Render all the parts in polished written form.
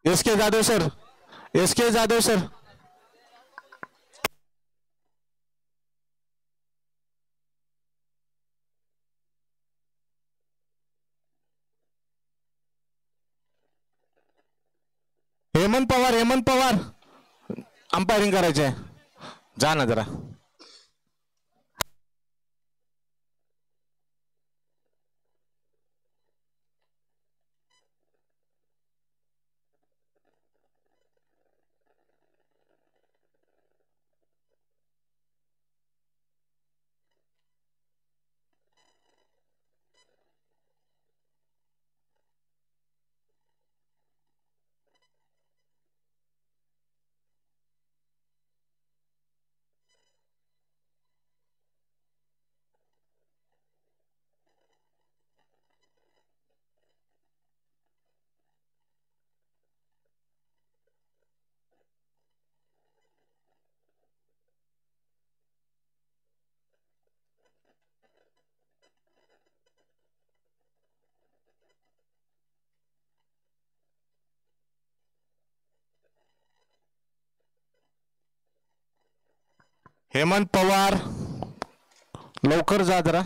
S के Jadhav sir, S के Jadhav sir. Hemant Pawar, Hemant Pawar umpiring करायचे. जा ना जरा. हेमंत पवार लवकर जा जरा.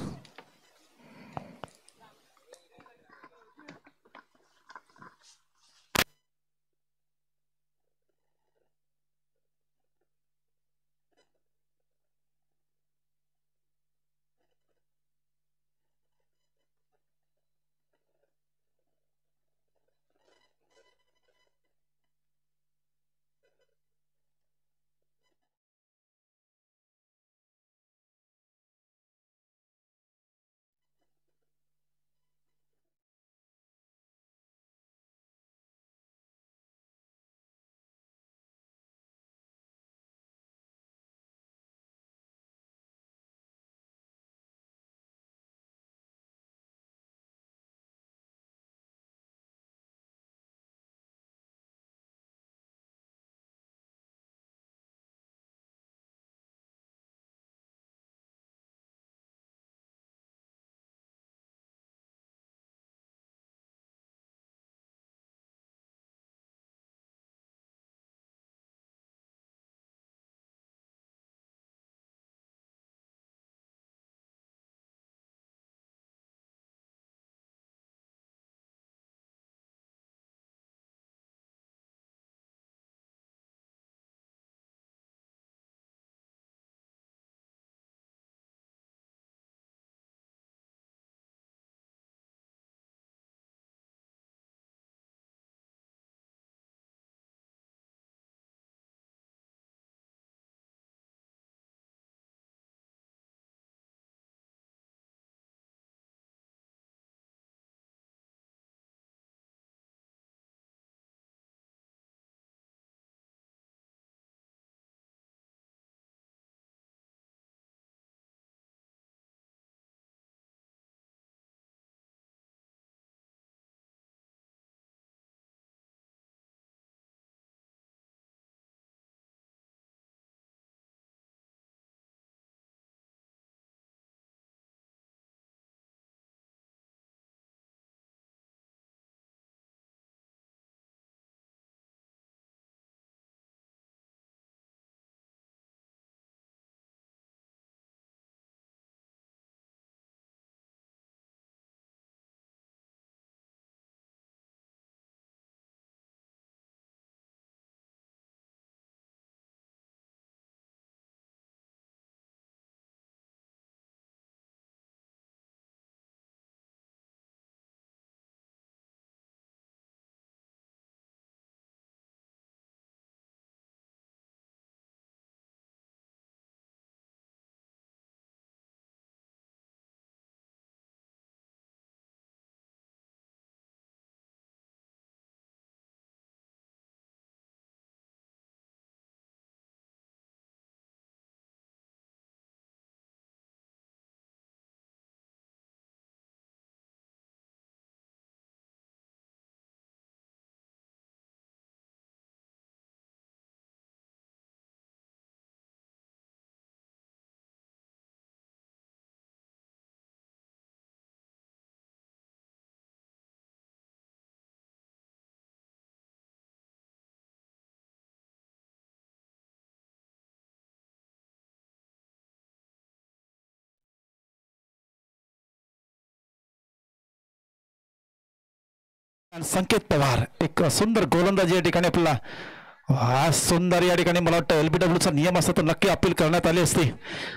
संकेत पवार एक सुंदर गोलंदाजी या ठिकाणी आपल्याला सुंदर या ठिकाणी मला वाटतं LBWचा नियम असता तर नक्की अपील करण्यात आली असती.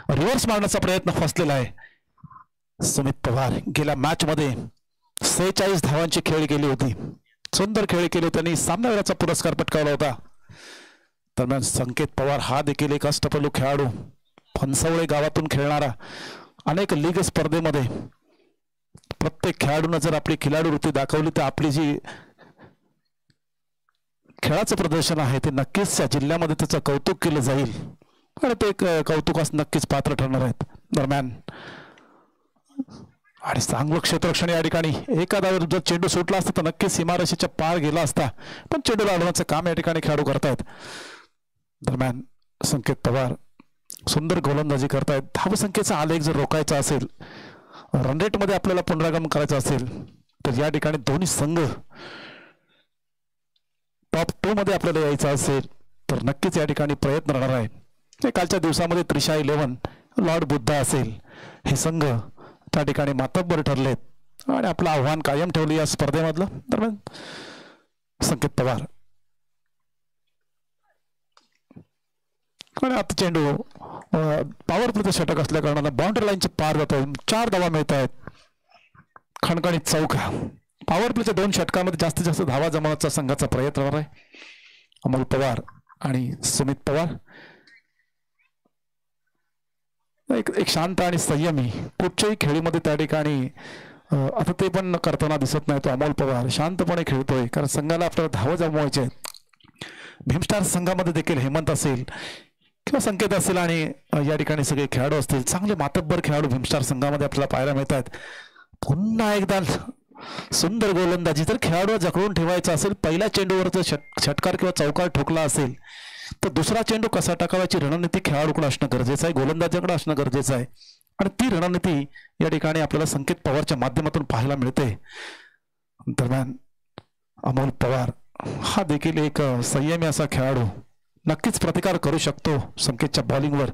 रिव्हर्स मारण्याचा प्रयत्न फसलेला आहे सुमित पवार. गेल्या मॅच मध्ये 46 धावांची खेळी केली होती. सुंदर खेळी केली त्यांनी सामनावीराचा पुरस्कार पटकावला होता. दरम्यान संकेत पवार हा देखील एक अष्टपैलू खेळाडू, फणसवळे गावातून खेळणारा, अनेक लीग स्पर्धेमध्ये प्रत्येक खेळाडूनं जर आपली खिलाडू वृत्ती दाखवली तर आपली जी खेळाचं प्रदर्शन आहे ते नक्कीच या जिल्ह्यामध्ये त्याचं कौतुक केलं जाईल आणि ते कौतुकास नक्कीच पात्र ठरणार आहेत. दरम्यान आणि चांगलं क्षेत्ररक्षण या ठिकाणी एखादा जर चेंडू सुटला असता तर नक्कीच सीमारेषेच्या पार गेला असता, पण चेंडूला अडवण्याचं काम या ठिकाणी खेळाडू करतायत. दरम्यान संकेत पवार सुंदर गोलंदाजी करतायत. धावसंख्येचा आलेख जर रोखायचा असेल, रन रेट मध्ये आपल्याला पुनरागमन करायचं असेल तर या ठिकाणी दोन्ही संघ टॉप 2 मध्ये आपल्याला यायचं असेल तर नक्कीच या ठिकाणी प्रयत्न राहणार आहे. कालच्या दिवसामध्ये त्रिशा 11, लॉर्ड बुद्धा असेल, हे संघ त्या ठिकाणी मातब्बर ठरलेत आणि आपलं आव्हान कायम ठेवलं या स्पर्धेमधलं. दरम्यान संकेत पवार आणि आता चेंडू पॉवर प्लेचं षटक असल्या कारणानं बाउंड्री लाईनचे पार जातोय. 4 धावा मिळत आहेत. खणखणीत चौका. पॉवर प्लेच्या 2 षटकामध्ये जास्तीत जास्त धावा जमवण्याचा संघाचा प्रयत्न आहे. अमोल पवार आणि सुमित पवार एक शांत आणि संयमी कुठच्याही खेळीमध्ये त्या ठिकाणी आता ते पण करताना दिसत नाही. तो अमोल पवार शांतपणे खेळतोय कारण संघाला आपल्याला धावा जमवायचे आहेत. भीमस्टार संघामध्ये देखील हेमंत असेल किंवा संकेत असेल आणि या ठिकाणी सगळे खेळाडू असतील, चांगले मातब्बर खेळाडू भीमस्टार संघामध्ये आपल्याला पाहायला मिळत आहेत. पुन्हा एकदा सुंदर गोलंदाजी. जर खेळाडू जखडून ठेवायचा असेल, पहिल्या चेंडूवर जर षटकार किंवा चौकार ठोकला असेल तर दुसरा चेंडू कसा टाकावायची रणनीती खेळाडूकडे असणं गरजेचं आहे, गोलंदाजाकडे असणं गरजेचं आहे आणि ती रणनीती या ठिकाणी आपल्याला संकेत पवारच्या माध्यमातून पाहायला मिळते. दरम्यान अमोल पवार हा देखील एक संयमी असा खेळाडू, नक्कीच प्रतिकार करू शकतो संकेतच्या बॉलिंगवर.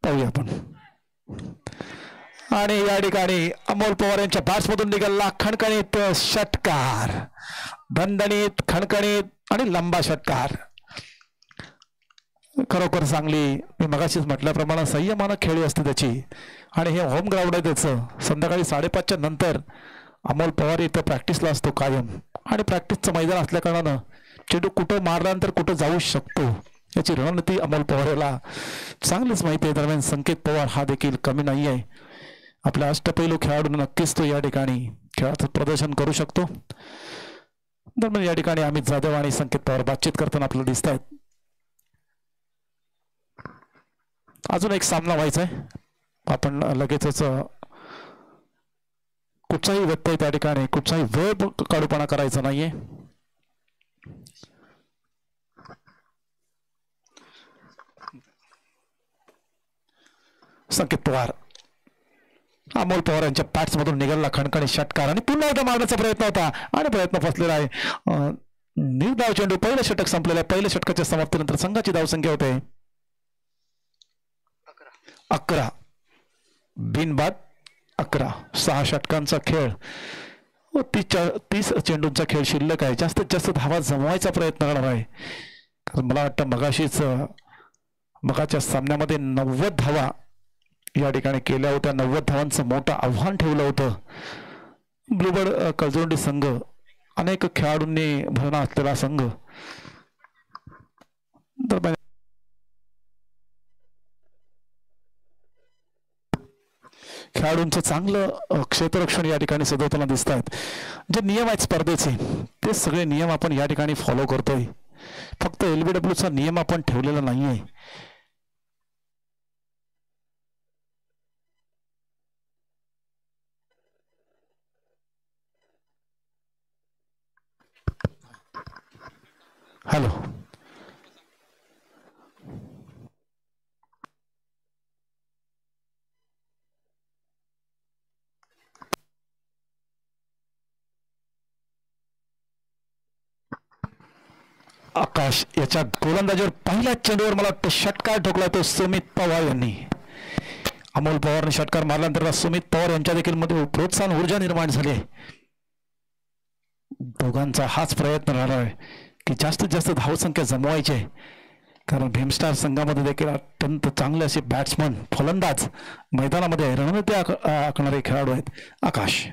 पाहूया आपण. आणि या ठिकाणी अमोल पवार यांच्या बॅट्समधून निघाला खणखणीत षटकार, दणदणीत खणखणीत आणि लंबा षटकार. खरोखर चांगली, मी मगाशीच म्हटल्याप्रमाणे संयमानं खेळी असते त्याची आणि हे होम ग्राउंड आहे त्याचं. संध्याकाळी 5:30च्या नंतर अमोल पवार इथं प्रॅक्टिसला असतो कायम आणि प्रॅक्टिसचं मैदान असल्या कारणानं चेंडू कुठं मारल्यानंतर कुठं जाऊ शकतो याची रणनीती अमोल पवार याला चांगलीच माहिती आहे. दरम्यान संकेत पवार हा देखील कमी नाही आहे. आपल्या अष्टपैलू खेळाडूंना नक्कीच तो या ठिकाणी खेळाचं प्रदर्शन करू शकतो. दरम्यान या ठिकाणी अमित जाधव आणि संकेत पवार बातचीत करताना आपल्याला दिसत आहेत. अजून एक सामना व्हायचा आहे. आपण लगेचच कुठचाही व्यत्यय त्या ठिकाणी, कुठचाही वेळ काढूपणा करायचा नाहीये. संकेत पवार अमोल पवार यांच्या बॅट्स मधून निघाला खणखणी षटकार आणि पुन्हा एकदा मारण्याचा प्रयत्न होता आणि प्रयत्न फसलेला आहे. निर्धाव चेंडू. पहिलं षटक संपलेलं आहे. पहिल्या षटकाच्या समाप्तीनंतर संघाची धावसंख्या होते 11. बिनबाद 11. 6 षटकांचा खेळ व 30 चेंडूंचा खेळ शिल्लक आहे. जास्तीत जास्त धावा जमवायचा प्रयत्न करणार आहे. कारण मला वाटतं मगाच्या सामन्यामध्ये 90 धावा या ठिकाणी केल्या होत्या. 90 धावांचं मोठं आव्हान ठेवलं होतं. ब्लूबर्ड कलजोंडी संघ अनेक खेळाडूंनी भरणा असलेला संघ. खेळाडूंचं चांगलं क्षेत्ररक्षण या ठिकाणी सजवताना दिसत आहेत. जे नियम आहेत स्पर्धेचे ते सगळे नियम आपण या ठिकाणी फॉलो करतोय. फक्त LBWचा नियम आपण ठेवलेला नाहीये. हॅलो, आकाश याच्या गोलंदाजीवर पहिल्या चेंडूवर मला वाटतं षटकार ठोकला तो सुमित पवार यांनी. अमोल पवारने षटकार मारल्यानंतर सुमित पवार यांच्या देखील मध्ये प्रोत्साहन ऊर्जा निर्माण झाली. दोघांचा हाच प्रयत्न राहणार आहे की जास्तीत जास्त धावसंख्या जमवायची आहे, कारण भीमस्टार संघामध्ये देखील अत्यंत चांगले असे बॅट्समन फलंदाज मैदानामध्ये रणनीती आखणारे खेळाडू आहेत. आकाश,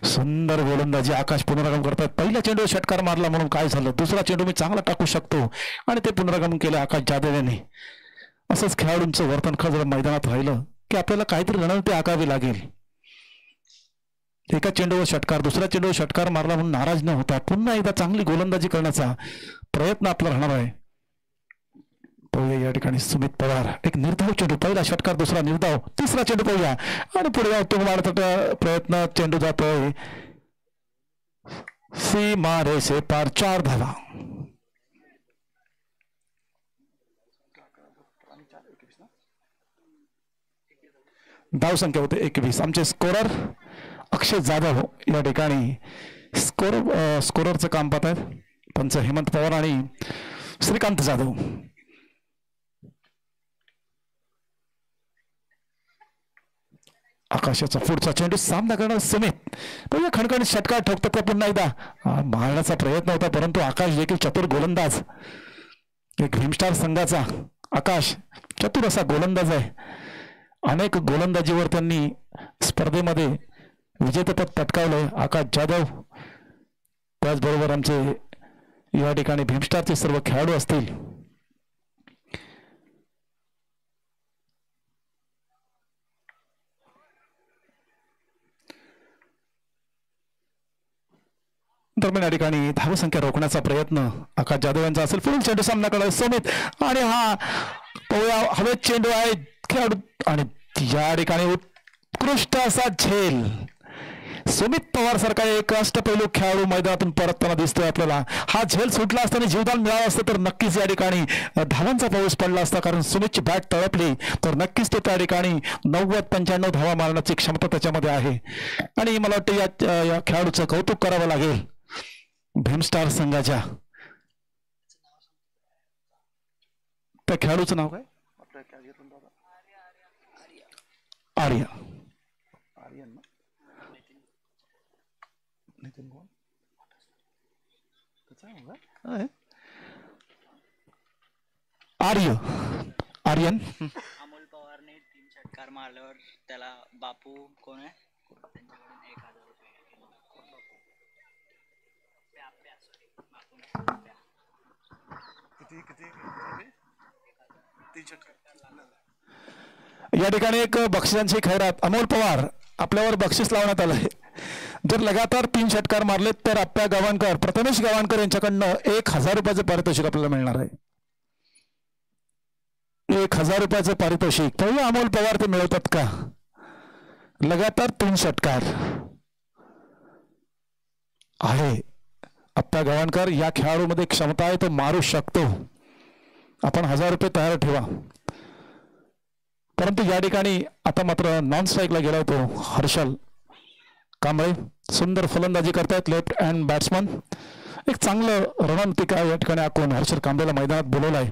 सुंदर गोलंदाजी. आकाश पुनरागमन करतात. पहिल्या चेंडू षटकार मारला म्हणून काय झालं, दुसरा चेंडू मी चांगला टाकू शकतो आणि ते पुनरागमन केलं आकाश जाधव यांनी. असंच खेळाडूंचं वर्तन जर मैदानात राहिलं की आपल्याला काहीतरी रणनीती आखावी लागेल. एका चेंडूवर षटकार, दुसऱ्या चेंडूवर षटकार मारला म्हणून नाराज न होता पुन्हा एकदा चांगली गोलंदाजी करण्याचा प्रयत्न आपला राहणार आहे. पाहूया या ठिकाणी सुमित पवार, एक निर्धाव चेंडू, पहिला षटकार, दुसरा निर्धाव, तिसरा चेंडू पाहूया आणि पुढे मारण्याचा प्रयत्न. चेंडू जातोय सीमा रेषे पार, 4 धावा. धावसंख्या होते 21. आमचे स्कोरर अक्षय जाधव या ठिकाणी स्कोररचं काम पाहत आहेत. पंच हेमंत पवार आणि श्रीकांत जाधव. आकाशाचा पुढचा चेंडू, सामना करणार सुमित. पण खणखणीत षटकार ठोकतात त्या पुन्हा एकदा मारण्याचा प्रयत्न होता, परंतु आकाश देखील चतुर गोलंदाज. एक भीमस्टार संघाचा आकाश चतुर असा गोलंदाज आहे. अनेक गोलंदाजीवर त्यांनी स्पर्धेमध्ये विजेतेपद पटकावलंय आकाश जाधव. त्याचबरोबर आमचे या ठिकाणी भीमस्टारचे सर्व खेळाडू असतील. दरम्यान या ठिकाणी धावसंख्या रोखण्याचा प्रयत्न आकाश जाधव यांचा असेल. पुढील चेंडू सामना करणार सुमित आणि हवेत चेंडू आहे खेळाडू आणि या ठिकाणी उत्कृष्ट असा झेल. सुमित पवार सारखा एक अष्टपैलू खेळाडू मैदानातून परतताना दिसतोय आपल्याला. हा झेल सुटला असताना जीवदान मिळालं असतं तर नक्कीच या ठिकाणी धावांचा पाऊस पडला असता, कारण सुमितची बॅट तळपली तर नक्कीच तो त्या ठिकाणी 90-95 धावा मारण्याची क्षमता त्याच्यामध्ये आहे. आणि मला वाटतं या खेळाडूचं कौतुक करावं लागेल. भीमस्टार संघाच्या त्या खेळाडूचं नाव काय? आर्य. आर्यन अमोल पवारने 3 षटकार मारल्यावर त्याला बापू कोण आहे त्यांच्याकडून 1000 रुपये. या ठिकाणी एक बक्षिसांची खैरात. अमोल पवार आपल्यावर बक्षीस लावण्यात आलं आहे. जर लगातार 3 षटकार मारलेत तर आप्पा गव्हाणकर, प्रथमेश गव्हाणकर यांच्याकडनं 1000 रुपयाचं पारितोषिक आपल्याला मिळणार आहे. 1000 रुपयाचं पारितोषिक. पहिले अमोल पवार ते मिळवतात का? लगातार 3 षटकार आहे. आप्पा गव्हाणकर या खेळाडूमध्ये क्षमता आहे, तो मारू शकतो. आपण 1000 रुपये तयार ठेवा. परंतु या ठिकाणी आता मात्र नॉन स्ट्राईकला गेला होतो हर्षल कांबळे. सुंदर फलंदाजी करतायत लेफ्ट हँड बॅट्समन. एक चांगलं रणनीतिका या ठिकाणी आखून हर्षल कांबळेला मैदानात बोलवलाय.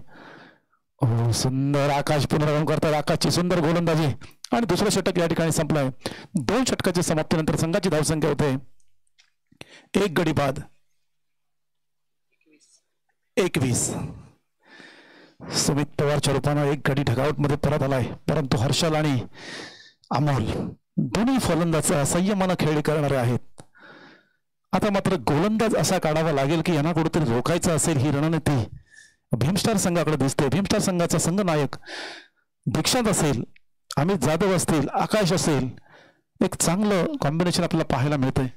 सुंदर आकाश पुनरागमन करतात. आकाशची सुंदर गोलंदाजी आणि दुसरं षटक या ठिकाणी संपलाय. 2 षटकाच्या समाप्तीनंतर संघाची धावसंख्या होते 1 गडी बाद 21. सुमित पवारच्या रूपानं 1 गडी ढगाउट मध्ये परत आलाय, परंतु हर्षल आणि अमोल दोन्ही फलंदाज संयमानं खेळी करणारे आहेत. आता मात्र गोलंदाज असा काढावा लागेल की यांना कुठेतरी रोखायचं असेल. ही रणनीती भीमस्टार संघाकडे दिसते. भीमस्टार संघाचा संघनायक दीक्षांत असेल, अमित जाधव असतील, आकाश असेल, एक चांगलं कॉम्बिनेशन आपल्याला पाहायला मिळतंय.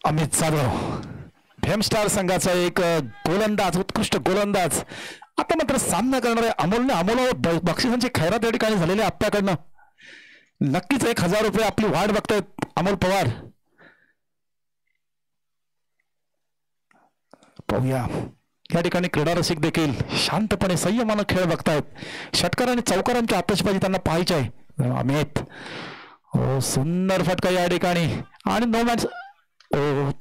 अमित जाधव भीमस्टार संघाचा एक गोलंदाज, उत्कृष्ट गोलंदाज. आता मात्र सामना करणारे अमोलावर बक्षिसांची खैरात या ठिकाणी झालेली आप्याकडनं. नक्कीच 1000 रुपये आपली वाट बघतायत अमोल पवार. पाहूया या ठिकाणी क्रीडा रसिक देखील शांतपणे संयमानं खेळ बघतायत. षटकार आणि चौकारांची आतषबाजी त्यांना पाहायची आहे. अमित हो सुंदर फटका या ठिकाणी आणि नो मॅच.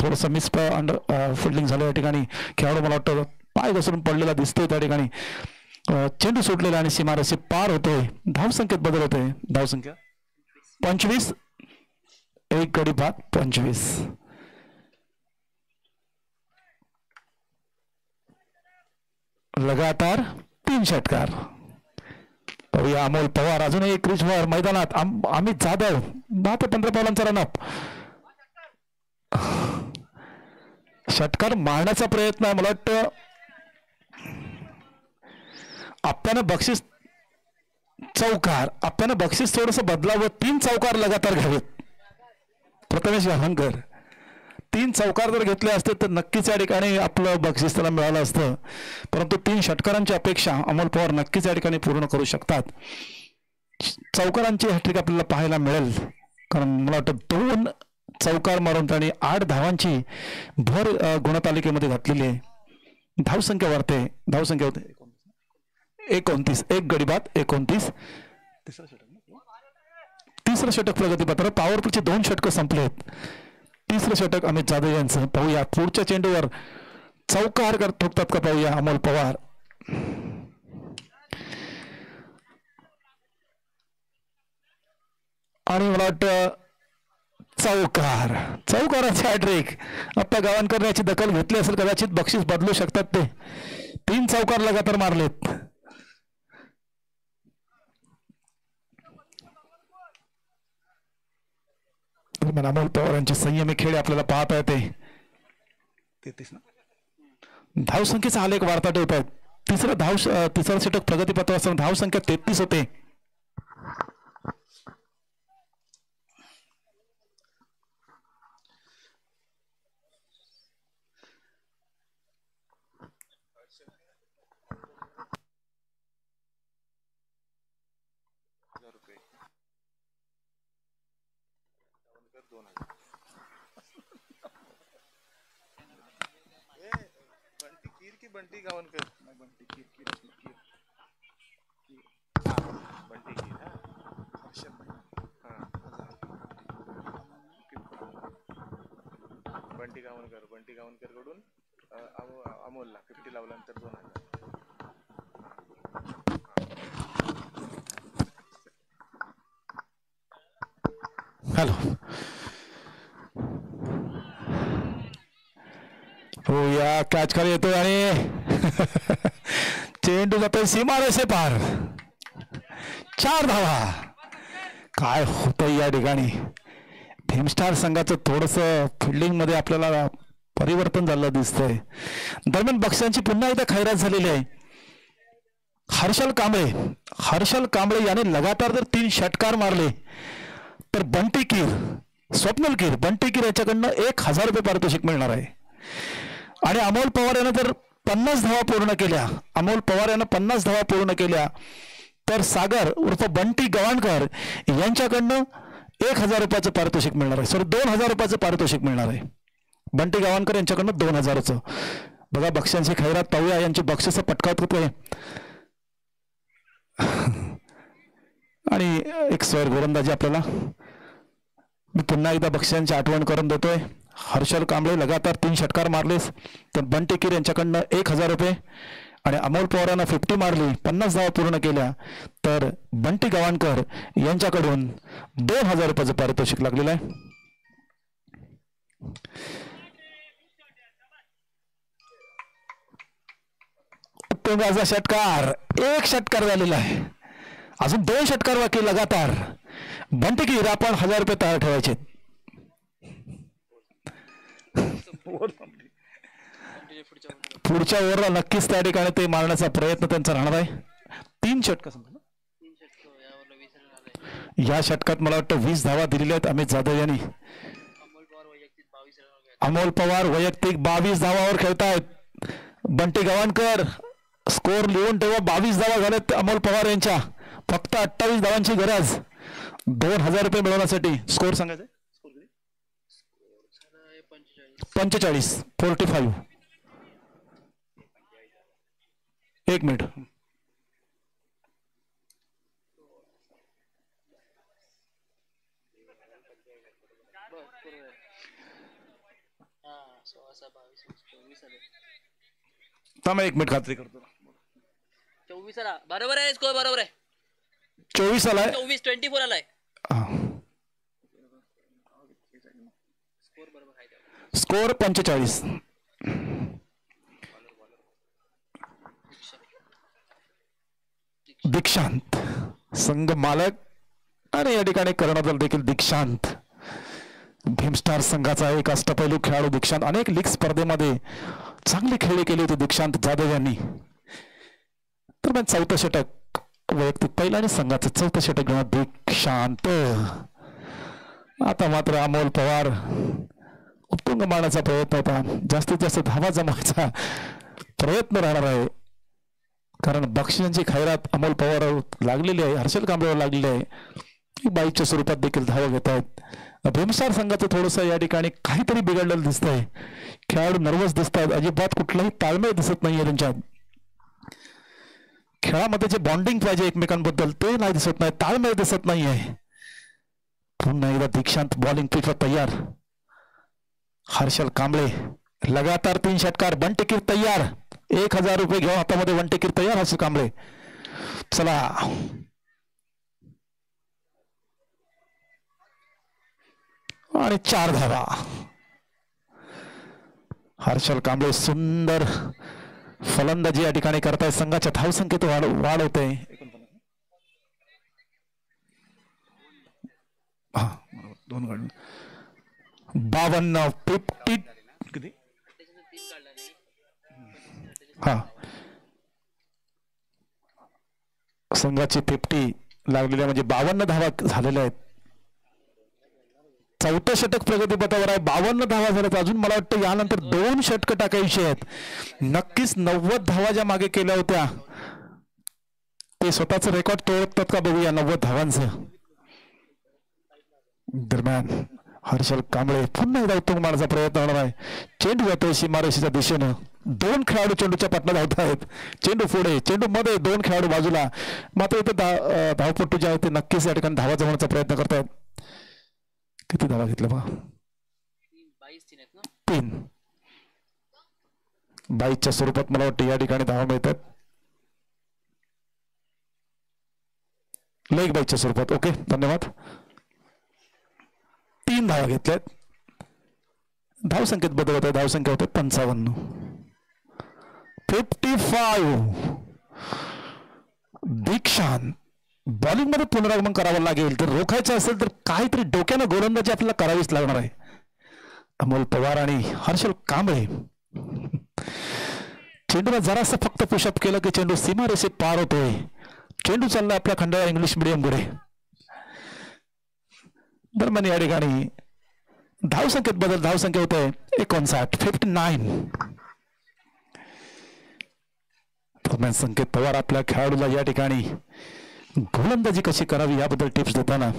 थोडंसं मिस अंडर फिल्डिंग झालं या ठिकाणी. खेळाडू मला वाटतं पाय घसरून पडलेला दिसतोय त्या ठिकाणी. चेंडू सुटलेला आणि सीमारेषे पार होतोय. धावसंख्येत बदल होतोय. धावसंख्या 25. एक गडी बाद 25. लगातार 3 षटकार. पाहूया अमोल पवार अजूनही एक क्रीजवर मैदानात. अमित जाधव 10 ते 15 पावलांचा रनअप. षटकार मारण्याचा प्रयत्न आहे. मला वाटतं आपल्यानं बक्षीस चौकार. आपल्यानं बक्षीस थोडंसं बदलावं. 3 चौकार लगातार घ्यावेत. प्रथमेश गव्हाणकर 3 चौकार जर घेतले असते तर नक्कीच या ठिकाणी आपलं बक्षीस त्याला मिळालं असतं. परंतु 3 षटकारांची अपेक्षा अमोल पवार नक्कीच या ठिकाणी पूर्ण करू शकतात. चौकारांची हॅट्रिक आपल्याला पाहायला मिळेल. कारण मला वाटतं 2 चौकार मारून त्यांनी 8 धावांची भर गुणतालिकेमध्ये घातलेली आहे. धावसंख्या वाढते. धावसंख्या होते 29. एक गडी बाद 29. तिसरं षटक प्रगतीपत्र. पॉवरपूलचे 2 षटकं संपलेत. तिसरं षटक अमित जाधव यांचं. पाहूया पुढच्या चेंडूवर चौकार ठोकतात का पाहूया अमोल पवार. आणि मला वाटतं चौकार. चौकाराची हॅट्रिक. आप्पा गावणकर याची दखल घेतली असेल. कदाचित बक्षीस बदलू शकतात ते. 3 चौकार लगातार मारलेत. अमोल पवार यांचे संयमी खेळ आपल्याला पाहता येते. धावसंख्येचा आलेख वार्ता ठेवत आहेत. तिसरं षटक प्रगतीपत्र असताना धावसंख्या 33 होते. बंटी गावणकर. बंटी गावणकर कडून अमोलला 50 लावल्यानंतर 2000. हॅलो हो या कॅच खाली येतोय आणि चेंडू जातोय सीमारेषे पार. 4 धावा. काय होतंय या ठिकाणी. भीमस्टार संघाचं थोडंसं फिल्डिंग मध्ये आपल्याला परिवर्तन झालं दिसतंय. दरम्यान बक्षांची पुन्हा एकदा खैरात झालेली आहे. हर्षल कांबळे याने लगातार जर 3 षटकार मारले तर बंटी कीर, स्वप्नल कीर, बंटी कीर याच्याकडनं 1000 रुपये पारितोषिक मिळणार आहे. आणि अमोल पवार यानं जर 50 धावा पूर्ण केल्या तर सागर उर्फ बंटी गव्हाणकर यांच्याकडनं 1000 रुपयाचं पारितोषिक मिळणार आहे. 2000 रुपयाचं पारितोषिक मिळणार आहे. बंटी गव्हाणकर यांच्याकडनं 2000चं. बघा बक्षांची खैरात पाहूया. यांची बक्षिसं पटकावत होते. आणि एक स्वर गोलंदाजी आपल्याला. मी पुन्हा एकदा बक्षिसांची आठवण करून देतोय. हर्षल कांबळे लगातार 3 षटकार मारलेस तर बंटी कीर यांच्याकडनं 1000 रुपये आणि अमोल पवारांना 50 मारली, 50 धावा पूर्ण केल्या तर बंटी गव्हाणकर यांच्याकडून 2000 रुपयाचं पारितोषिक लागलेलं आहे. उत्तम गाजा षटकार. 1 षटकार झालेला आहे. अजून 2 षटकार बाकी लगातार. बंटी कीर आपण 1000 रुपये तयार ठेवायचे. पुढच्या ओव्हरला नक्कीच त्या ठिकाणी ते मारण्याचा प्रयत्न त्यांचा राहणार आहे. 3 षटक या षटकात मला वाटतं 20 धावा दिलेल्या आहेत अमित जाधव यांनी. अमोल पवार वैयक्तिक 22 धावावर खेळतायत. बंटी गव्हाणकर स्कोर लिहून ठेवा. 22 धावा झाल्यात अमोल पवार यांच्या. फक्त 28 धावांची गरज 2000 रुपये मिळवण्यासाठी. स्कोर सांगायचा 45 45. एक मिनिट. थांबा एक मिनिट खात्री करतो. 24 आला बरोबर आहे स्कोर बरोबर आहे 24 आलाय. 24 आलाय स्कोर 45. दीक्षांत संघ मालक आणि या ठिकाणी कर्णधार देखील दीक्षांत. भीमस्टार संघाचा एक अष्टपैलू खेळाडू दीक्षांत. अनेक लीग स्पर्धेमध्ये चांगली खेळी केली होती दीक्षांत जाधव यांनी. तर मग 4थं षटक वैयक्तिक पहिला आणि संघाचं 4थं षटक घेऊन दीक्षांत. आता मात्र अमोल पवार उत्तुंग मारण्याचा प्रयत्न होता. जास्तीत जास्त धावा जमवायचा प्रयत्न राहणार आहे कारण बक्षिसांची खैरात अमोल पवार लागलेली आहे. हर्षल कांबळेवर लागलेली आहे. बाईकच्या स्वरूपात देखील धावा घेत आहेत. भीमस्टार संघाचं थोडंसं या ठिकाणी काहीतरी बिघडलेलं दिसतंय. खेळाडू नर्वस दिसत आहेत. अजिबात कुठलाही ताळमेळ दिसत नाहीये त्यांच्यात. खेळामध्ये जे बॉन्डिंग पाहिजे एकमेकांबद्दल ते नाही दिसत नाही. ताळमेळ दिसत नाहीये. पुन्हा एकदा दीक्षांत बॉलिंग पिचवर तयार. हर्षल कांबळे लगातार 3 षटकार. बंटिकीर तयार. 1000 रुपये घेऊन हातामध्ये बंटिकीर तयार. हर्षल कांबळे चला आणि 4 धावा. हर्षल कांबळे सुंदर फलंदाजी या ठिकाणी करताय. संघाच्या धावसंख्येत वाढ होते. 52 50 किती संघाची 50 लागलेल्या म्हणजे 52 धावा झालेल्या आहेत. 4थं षटक प्रगतीपथावर आहे. 52 धावा झाल्यात. अजून मला वाटतं यानंतर 2 षटकं टाकायची आहेत. नक्कीच 90 धावा ज्या मागे केल्या होत्या ते स्वतःच रेकॉर्ड तोडतात का बघूया 90 धावांचं. दरम्यान हर्षल कांबळे पुन्हा एकदा उत्तम मारण्याचा प्रयत्न होणार आहे. चेंडू जातोय सीमारेषेच्या दिशेनं. 2 खेळाडू चेंडूच्या पाठला धावत आहेत. चेंडू पुढे चेंडू मध्ये 2 खेळाडू बाजूला. मात्र इथे धावपट्टू जे आहेत ते नक्कीच या ठिकाणी धावा जमवण्याचा प्रयत्न करतायत. किती धावा घेतल्या बघा 3. 22च्या स्वरूपात मला वाटतं या ठिकाणी धावा मिळतात. लेग बाईच्या स्वरूपात. ओके धन्यवाद. 3 धावा घेतल्यात. धावसंख्येत बदल होत आहे. धावसंख्या होते 55. 55. दीक्षांत बॉलिंग मध्ये पुनरागमन करावं लागेल. तर रोखायचं असेल तर काहीतरी डोक्यानं गोलंदाजी आपल्याला करावीच लागणार आहे. अमोल पवार आणि हर्षल कांबळे चेंडूला जरासं फक्त पुशअप केलं की चेंडू सीमारेषेत पार होतोय. चेंडू चाललाय आपल्या खंडाळा इंग्लिश मिडियम पुढे. दरम्यान या ठिकाणी धावसंख्येत बदल. धावसंख्या होत आहे 59. 59. दरम्यान संकेत पवार आपल्या खेळाडूला या ठिकाणी गोलंदाजी कशी करावी याबद्दल टिप्स देताना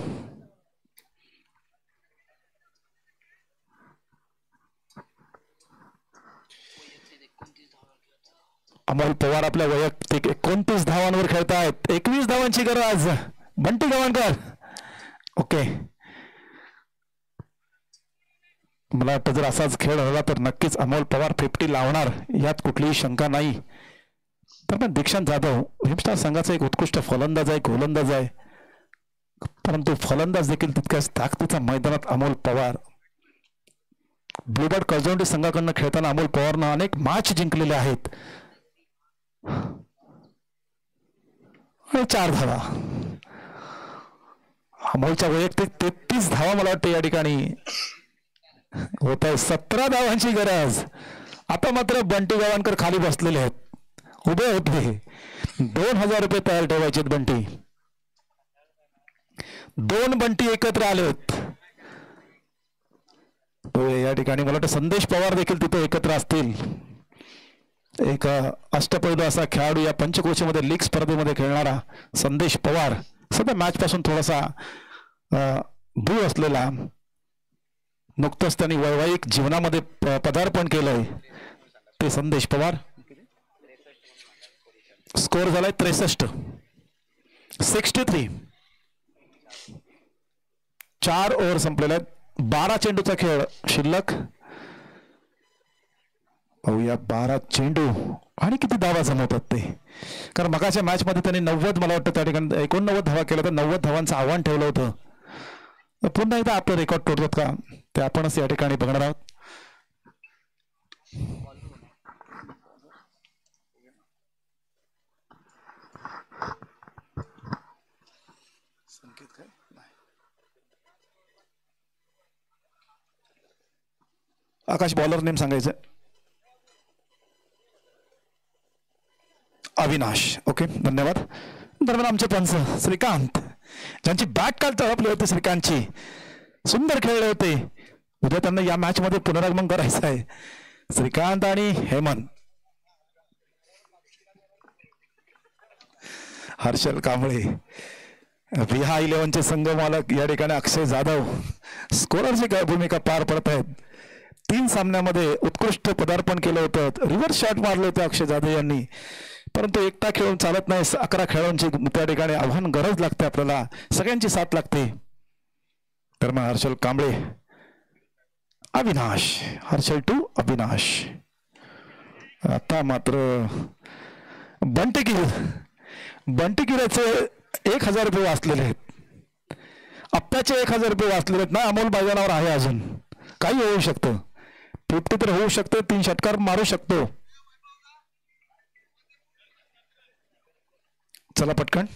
अमोल पवार आपल्या वैयक्तिक 29 धावांवर खेळतायत. 21 धावांची गरज. बंटी गव्हाणकर. ओके मला वाटतं जर असाच खेळ झाला तर नक्कीच अमोल पवार 50 लावणार यात कुठलीही शंका नाही. तर दीक्षांत जाधव भीमस्टार संघाचा एक उत्कृष्ट फलंदाज आहे. गोलंदाज आहे. परंतु फलंदाज देखील तितक्याच ताकदीचा मैदानात अमोल पवार. ब्लूबर्ड करजोंडी संघाकडनं खेळताना अमोल पवारनं अनेक मॅच जिंकलेले आहेत. आणि 4 धावा. अमोलच्या वैयक्तिक 33 धावा मला वाटतं या ठिकाणी होत आहे. 17 धावांची गरज. आता मात्र बंटी गव्हाणकर खाली बसलेले आहेत. उभे होते. 2000 रुपये तयार ठेवायचे. बंटी 2 बंटी एकत्र आलेत. या ठिकाणी मला वाटतं संदेश पवार देखील तिथे एकत्र असतील. एक अष्टपैलू असा खेळाडू या पंचक्रोशीमध्ये लीग स्पर्धेमध्ये खेळणारा संदेश पवार सध्या मॅच पासून थोडासा दूर असलेला. नुकतंच त्यांनी वैवाहिक जीवनामध्ये पदार्पण केलंय ते संदेश पवार. स्कोर झालाय 63. 63. 4 ओव्हर संपलेले आहेत. 12 चेंडूचा खेळ शिल्लक. पाहूया 12 चेंडू आणि किती धावा जमवतात ते. कारण मगाच्या मॅच मध्ये त्यांनी 90 मला वाटतं त्या ठिकाणी 89 धावा केल्या तर 90 धावांचं आव्हान ठेवलं होतं. पुन्हा एकदा आपलं रेकॉर्ड तोडतात का ते आपणच या ठिकाणी बघणार आहोत. आकाश बॉलर नेम सांगायचं. अविनाश. ओके धन्यवाद. दरम्यान आमचे पंच श्रीकांत ज्यांची बॅट काल तळपली होती, श्रीकांतची सुंदर खेळले होते. उद्या त्यांना या मॅच मध्ये पुनरागमन करायचं आहे. श्रीकांत आणि हेमंत. हर्षल कांबळे. विहा 11चे संघ मालक या ठिकाणी अक्षय जाधव स्कोररची भूमिका पार पडत आहेत. 3 सामन्यामध्ये उत्कृष्ट पदार्पण केलं होतं. रिव्हर्स शॉट मारले होते अक्षय जाधव यांनी. परंतु एकटा खेळून चालत नाही. 11 खेळाडूंची त्या ठिकाणी आव्हान गरज लागते. आपल्याला सगळ्यांची साथ लागते. तर मग हर्षल कांबळे. अविनाश. हर्षल टू अविनाश. आता मात्र बंटीगिराचे 1000 रुपये वाचलेले आहेत. आप्पाचे 1000 रुपये वाचलेले आहेत ना. अमोल मैदानावर आहे. अजून काही होऊ शकतं. 50 तर होऊ शकतं. 3 षटकार मारू शकतो. चला पटकन.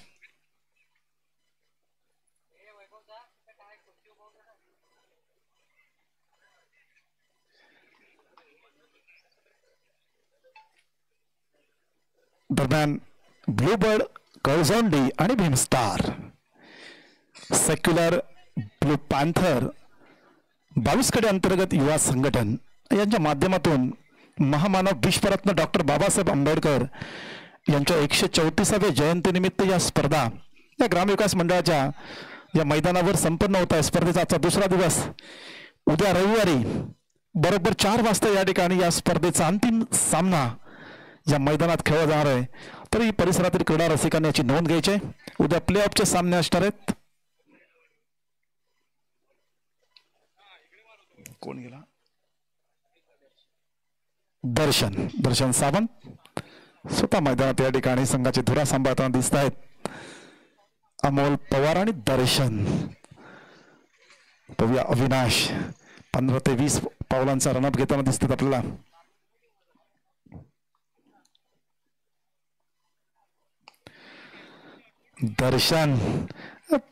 दरम्यान ब्लूबर्ड, कळझोंडी आणि भीमस्टार, सेक्युलर, ब्लू पॅन्थर, 22 कडे अंतर्गत युवा संघटन यांच्या माध्यमातून महामानव विश्वरत्न डॉक्टर बाबासाहेब आंबेडकर यांच्या 134व्या जयंतीनिमित्त या स्पर्धा या ग्रामविकास मंडळाच्या या मैदानावर संपन्न होत आहे. स्पर्धेचा आजचा दुसरा दिवस. उद्या रविवारी बरोबर 4 वाजता या ठिकाणी या स्पर्धेचा अंतिम सामना या मैदानात खेळला जाणार आहे. तरी परिसरातील क्रीडा रसिकांनी याची नोंद घ्यायची. उद्या प्ले ऑफचे सामने असणार आहेत. कोण गेला? दर्शन सावंत स्वतः मैदानात या ठिकाणी संघाची धुरा सांभाळताना दिसत आहेत. अमोल पवार आणि दर्शन. पाहूया अविनाश 15 ते 20 पावलांचा रनअप घेताना दिसतात आपल्याला. दर्शन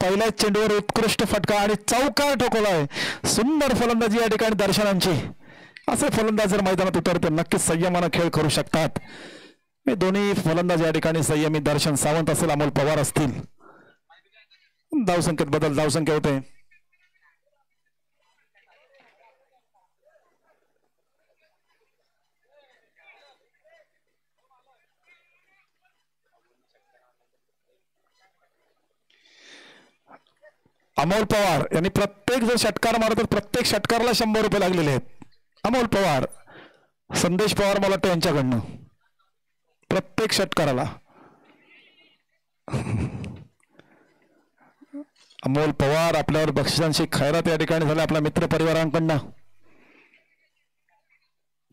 पहिल्याच चेंडूवर उत्कृष्ट फटका आणि चौकार ठोकवलाय. सुंदर फलंदाजी या ठिकाणी दर्शनांची. असे फलंदाज जर मैदानात उतरते नक्कीच संयमानं खेळ करू शकतात. हे दोन्ही फलंदाज या ठिकाणी संयमी. दर्शन सावंत असेल, अमोल पवार असतील. धावसंख्येत बदल, धावसंख्या होते. अमोल पवार यांनी प्रत्येक जर षटकार मारत तर प्रत्येक षटकारला 100 रुपये लागलेले आहेत. अमोल पवार, संदेश पवार मला वाटतं यांच्याकडनं प्रत्येक षटकाराला. अमोल पवार आपल्यावर बक्षिसांची खैरात या ठिकाणी झाल्या आपल्या मित्र परिवारांकडनं.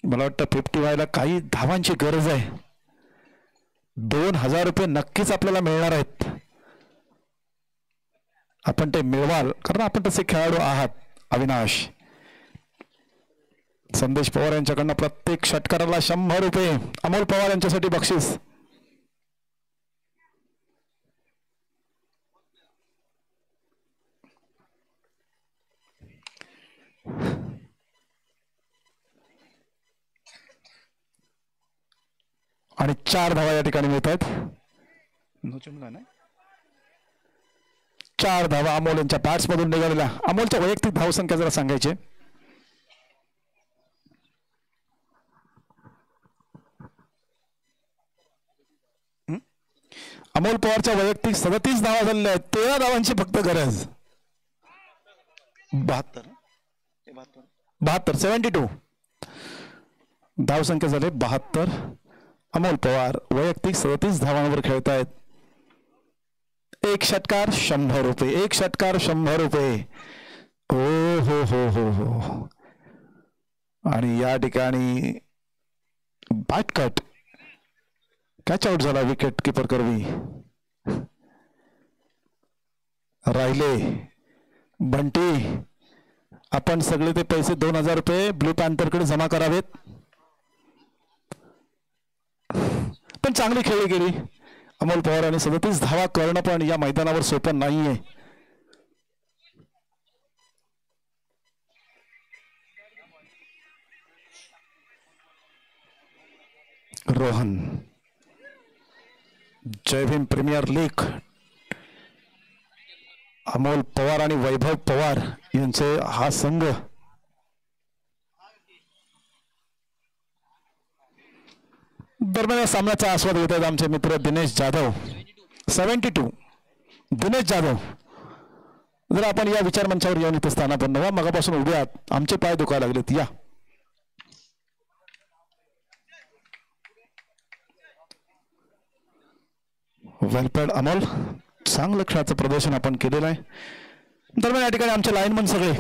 मला वाटतं 50 व्हायला काही धावांची गरज आहे. 2000 रुपये नक्कीच आपल्याला मिळणार आहेत. आपण ते मिळवाल कारण आपण तसे खेळाडू आहात. अविनाश, संदेश पवार यांच्याकडनं प्रत्येक षटकाराला 100 रुपये. अमोल पवार यांच्यासाठी बक्षीस. आणि 4 धावा या ठिकाणी मिळत आहेत. 4 धावा अमोल यांच्या बॅट्स मधून निघालेल्या. अमोलच्या वैयक्तिक धावसंख्या जरा सांगायची. अमोल पवारच्या वैयक्तिक 37 धावा झालेल्या आहेत. 13 धावांची फक्त गरज. 72 धावसंख्या झाले 72. अमोल पवार वैयक्तिक 37 धावांवर खेळतायत. एक षटकार 100 रुपये, एक षटकार 100 रुपये. हो हो हो हो हो. आणि या ठिकाणी बॅटकट कॅच आउट झाला विकेट किपर करवी. राहिले बंटी, आपण सगळे ते पैसे 2000 रुपये ब्लू पॅन्थरकडे जमा करावेत. पण चांगली खेळली गेली अमोल पवार आणि 37 धावा करणं पण या मैदानावर सोपं नाहीये. रोहन जय भीम प्रीमियर लीग अमोल पवार आणि वैभव पवार यांचे हा संघ दरम्यान या सामन्याचा आस्वाद घेत आहेत आमचे मित्र दिनेश जाधव. 72 दिनेश जाधव, जर आपण या विचार मंचावर येऊन इथे स्थानापन्न व्हा. मगापासून उभे आहात, आमचे पाय दुखायला लागलेत. या वेलपेड अमोल, चांगलं खेळाचं प्रदर्शन आपण केलेलं आहे. दरम्यान या ठिकाणी आमचे लाईनमन सगळे,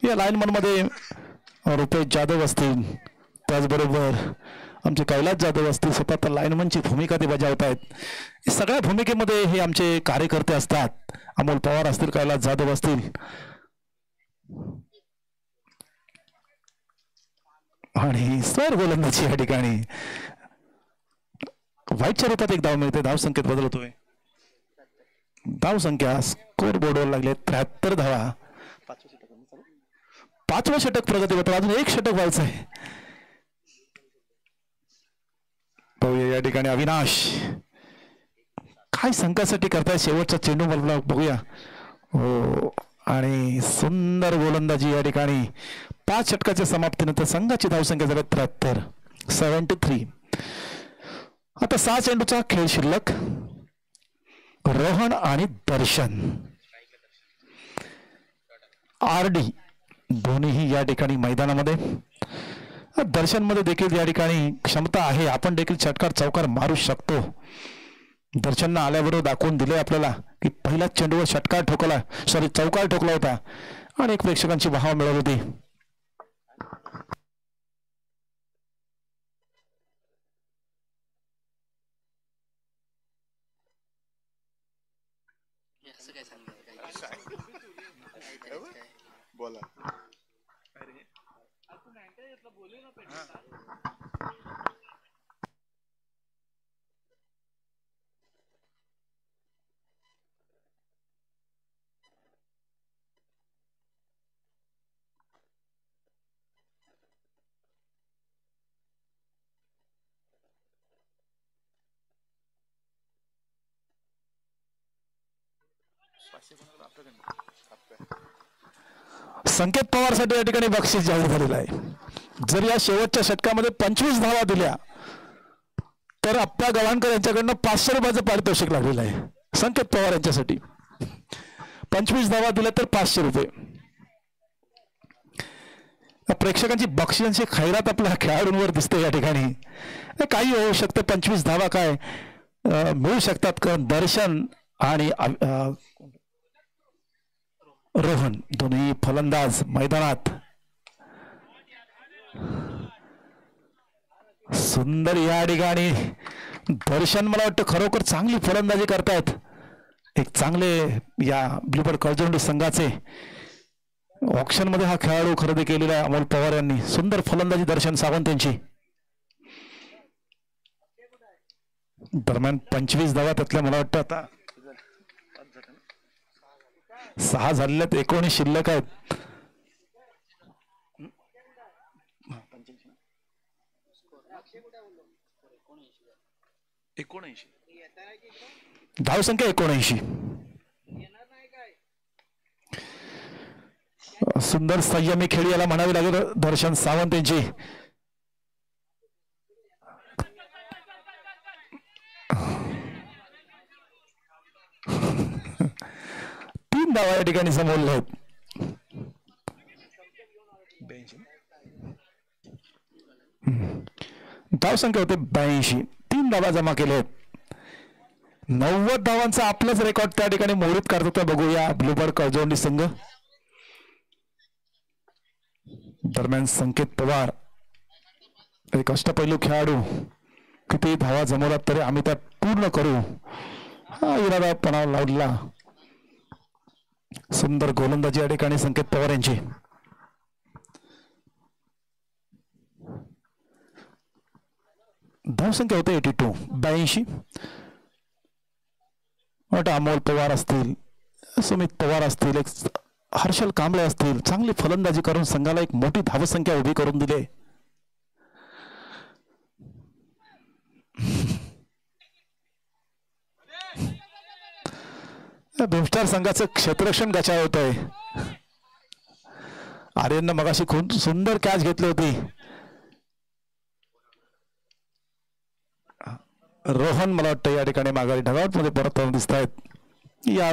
या लाईनमन मध्ये रुपेश जाधव असतील, त्याचबरोबर आमचे कैलास जाधव असतील, स्वतः लाईनमनची भूमिका ते बजावत आहेत. सगळ्या भूमिकेमध्ये हे आमचे कार्यकर्ते असतात. अमोल पवार असतील, कैलास जाधव असतील, आणि सर गोलंदाजी या ठिकाणी व्हाईटच्या रूपात एक धाव मिळते. धाव संख्येत बदल होतोय. धाव संख्या स्कोर बोर्डवर लागले 73 धावा. 5वं षटक प्रगती होतं, अजून एक षटक व्हायचं आहे. पाहूया या ठिकाणी अविनाश काय संघासाठी करताय. शेवटचा चेंडू मला बघूया. हो, आणि सुंदर गोलंदाजी या ठिकाणी. 5 षटकाच्या समाप्तीनंतर संघाची धावसंख्या झाली 73, 73. आता 6 चेंडूचा खेळ शिल्लक. रोहन आणि दर्शन, RD दोन्हीही या ठिकाणी मैदानामध्ये. दर्शन मध्ये देखील या ठिकाणी क्षमता आहे, आपण देखील षटकार चौकार मारू शकतो. दर्शननं आल्याबरोबर दाखवून दिले आपल्याला की पहिला चेंडूवर षटकार ठोकला, चौकार ठोकला होता आणि एक प्रेक्षकांची वाह मिळवली होती. बोला संकेत पवारसाठी या ठिकाणी बक्षीस जाहीर झालेलं आहे. जर या शेवटच्या षटकामध्ये 25 धावा दिल्या तर अप्पा गव्हाणकर यांच्याकडनं 500 रुपयाचं पारितोषिक लागलेलं आहे. संकेत पवार यांच्यासाठी 25 धावा दिल्या तर 500 रुपये. प्रेक्षकांची बक्षिसांची खैरात आपल्या खेळाडूंवर दिसते या ठिकाणी. काही होऊ शकतं, 25 धावा काय मिळू शकतात का. दर्शन आणि रोहन दोन्ही फलंदाज मैदानात. सुंदर या ठिकाणी दर्शन मला वाटतं खरोखर चांगली फलंदाजी करतायत. एक चांगले या ब्लूबर्ड कळजोंडी संघाचे ऑक्शन मध्ये हा खेळाडू खरेदी केलेला आहे अमोल पवार यांनी. सुंदर फलंदाजी दर्शन सावंत यांची. दरम्यान 25 धावा त्यातल्या मला वाटतं आता 6 झालेल्यात, 19 शिल्लक आहेत. धावसंख्या 79. सुंदर संयमी खेळी याला म्हणावी लागेल दर्शन सावंत यांची. तीन धावा या ठिकाणी समोरले आहेत. धावसंख्या होते 82. 3 धावा जमा केले. 90 धावांचा आपलाच रेकॉर्ड त्या ठिकाणी मोडीत काढतो. बघूया ब्लूबर्ड कळजोंडी संघ. दरम्यान संकेत पवार एक अष्टपैलू खेळाडू, किती धावा जमवलात तरी आम्ही त्या पूर्ण करू हा इरादापणा लावला. सुंदर गोलंदाजी या ठिकाणी संकेत पवार यांची. धावसंख्या होते 82. 82. अमोल पवार असतील, सुमित पवार असतील, एक हर्षल कांबळे असतील, चांगली फलंदाजी करून संघाला एक मोठी धावसंख्या उभी करून दिले. भीमस्टार संघाचं क्षेत्ररक्षण गचाळ होत आहे. आर्यननं मगाशी खूप सुंदर कॅच घेतली होती. रोहन मला वाटतं या ठिकाणी माघारी ढगाउट मध्ये परत दिसत आहेत. या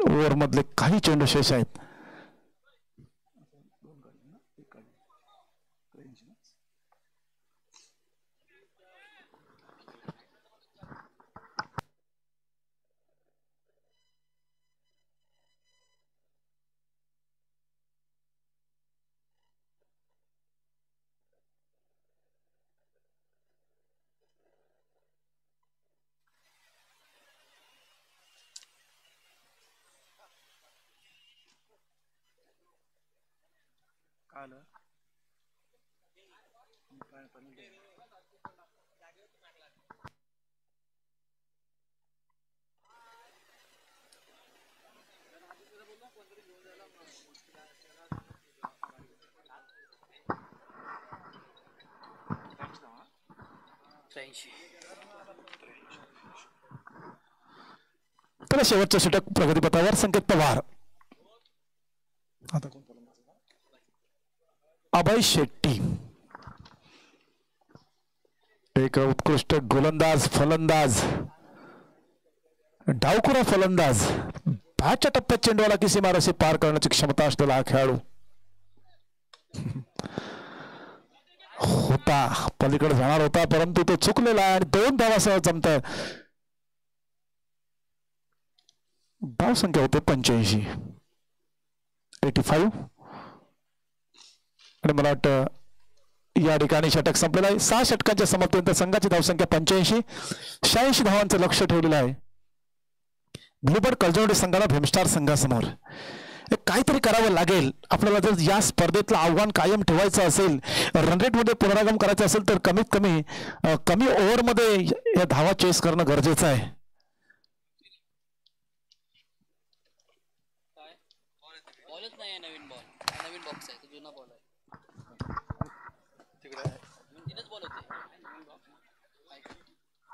ओव्हर मधले काही चेंडू शेष आहेत. तर शेवटच्या षटक प्रगतीपथावर संकेत पवार. अभय शेट्टी एक उत्कृष्ट गोलंदाज, फलंदाज, डावखुरा फलंदाज, बॅटच्या टप्प्यात चेंडूला की सीमारेषे पार करण्याची क्षमता असलेला हा खेळाडू होता. पलीकडे जाणार होता परंतु तो चुकलेला आहे आणि 2 धावासह जमतंय. धाव संख्या होते 85. 85 आणि मला वाटतं या ठिकाणी षटक संपलेलं आहे. 6 षटकांच्या समाप्तीनंतर संघाची धावसंख्या 85. 86 धावांचं लक्ष ठेवलेलं आहे ब्लूबर्ड कळजोंडी संघाला भीमस्टार संघासमोर. काहीतरी करावं लागेल आपल्याला. जर या स्पर्धेतलं आव्हान कायम ठेवायचं असेल, रनरेट मध्ये पुनरागम करायचं असेल तर कमीत कमी कमी ओव्हरमध्ये या धावा चेस करणं गरजेचं आहे. बॉलच नाही आहे. नवीन बॉल, नवीन बॉक्स आहे, तो जुना बॉल आहे. तिकडे तीनच बॉल होते.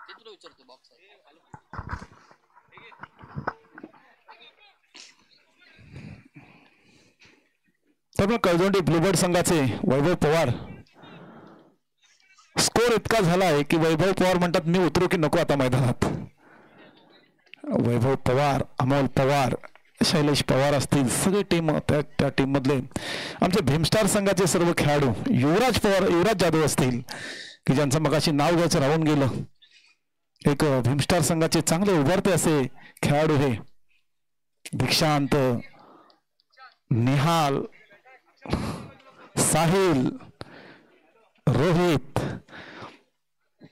ते तुला विचारतो बॉक्स आहे. तर कळजोंडी ब्लूबर्ड संघाचे वैभव पवार. स्कोर इतका झाला आहे की वैभव पवार म्हणतात मी उतरू की नको आता मैदानात. वैभव पवार, अमोल पवार, शैलेश पवार असतील, सगळी टीम त्या टीम मधले आमचे भीमस्टार संघाचे सर्व खेळाडू, युवराज पवार, युवराज जाधव असतील की ज्यांचं मगाशी नाव घ्यायचं राहून गेलं. एक भीमस्टार संघाचे चांगले उभारते असे खेळाडू हे दीक्षांत, निहाल, साहिल, रोहित.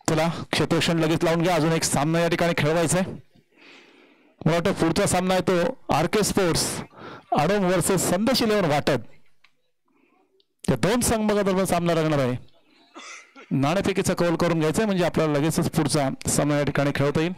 चला क्षेत्ररक्षण लगेच लावून घ्या. अजून एक सामना या ठिकाणी खेळवायचा आहे. मला वाटतं पुढचा सामना आहे तो आरके स्पोर्ट्स आडोम वर्सेस संदेश 11 वाटत. या 2 संघादरम्यान सामना लागणार आहे. नाणेफेकीचा कौल करून घ्यायचा म्हणजे आपल्याला लगेचच पुढचा सामना या ठिकाणी खेळवता येईल.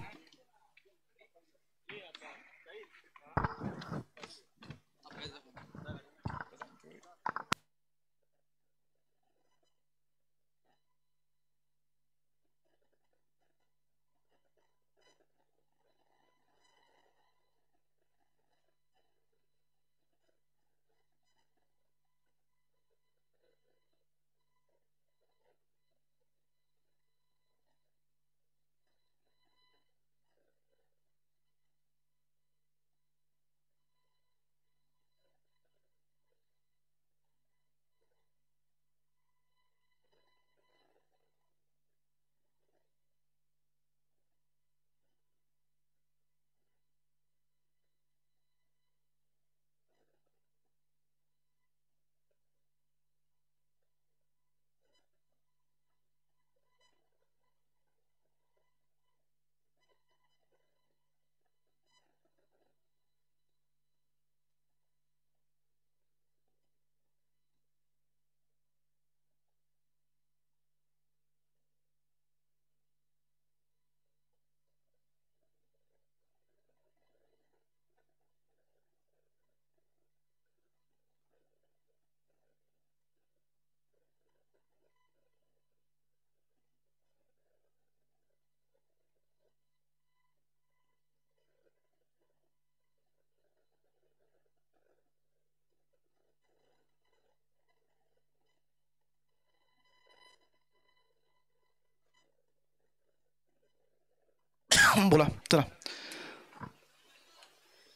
बोला चला.